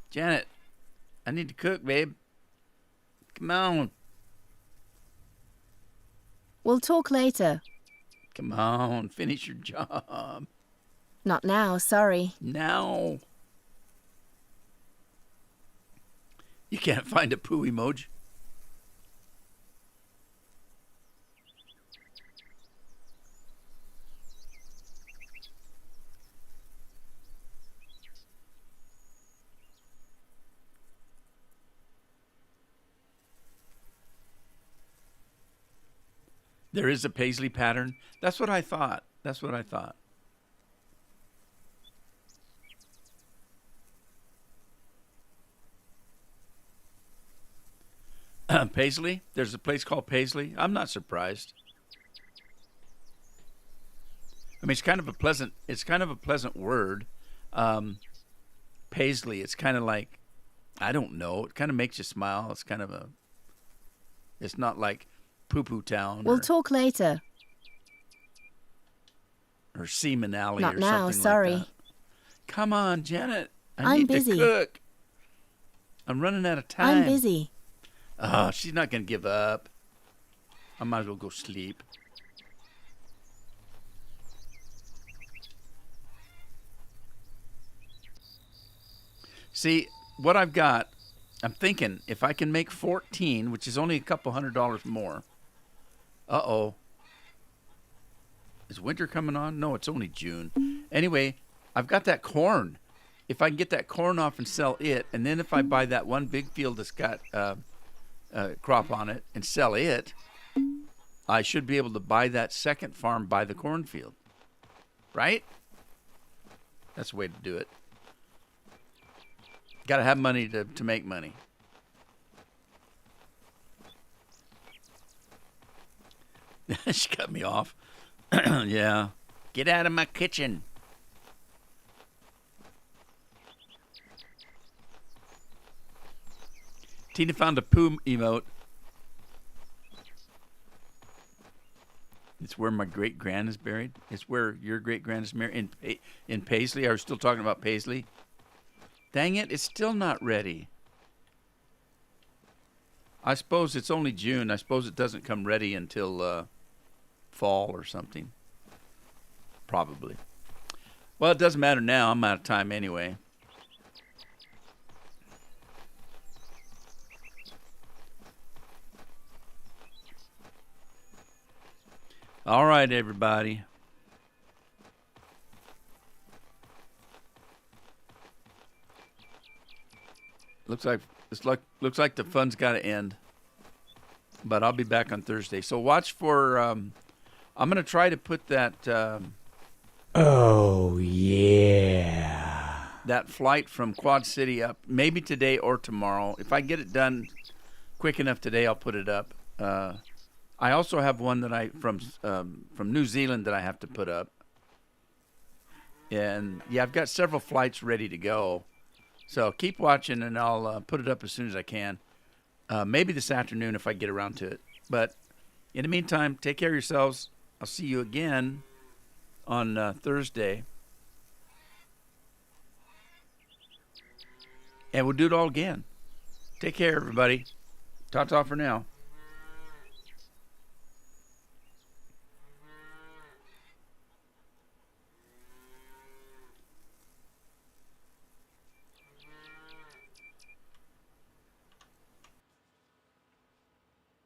Janet, I need to cook, babe. Come on. We'll talk later. Come on, finish your job. Not now, sorry. Now. You can't find a poo emoji. There is a paisley pattern. That's what I thought. That's what I thought. Paisley? There's a place called Paisley. I'm not surprised. I mean, it's kind of a pleasant word. Paisley. It's kind of like, I don't know. It kind of makes you smile. It's not like Poo-Poo Town. We'll talk later. Or Seaman Alley Not or now, something sorry. like that. Come on, Janet. I'm need busy. to cook. I'm running out of time. I'm busy. Oh, she's not going to give up. I might as well go sleep. See, what I've got, I'm thinking if I can make 14, which is only a couple $100 more. Uh-oh. Is winter coming on? No, it's only June. Anyway, I've got that corn. If I can get that corn off and sell it, and then if I buy that one big field that's got crop on it and sell it, I should be able to buy that second farm by the cornfield. Right? That's the way to do it. Got to have money to make money. She cut me off. Yeah. Get out of my kitchen. Tina found a poo emote. It's where my great-grand is buried. It's where your great-grand is buried. In Paisley. Are we still talking about Paisley? Dang it, it's still not ready. I suppose it's only June. I suppose it doesn't come ready until fall or something. Probably. Well, it doesn't matter now. I'm out of time anyway. All right, everybody. Looks like the fun's got to end. But I'll be back on Thursday. So watch for. I'm gonna try to put that. Oh, yeah. That flight from Quad City up maybe today or tomorrow. If I get it done quick enough today, I'll put it up. I also have one that from New Zealand that I have to put up. And yeah, I've got several flights ready to go. So keep watching, and I'll put it up as soon as I can. Maybe this afternoon if I get around to it. But in the meantime, take care of yourselves. I'll see you again on Thursday. And we'll do it all again. Take care, everybody. Ta-ta for now.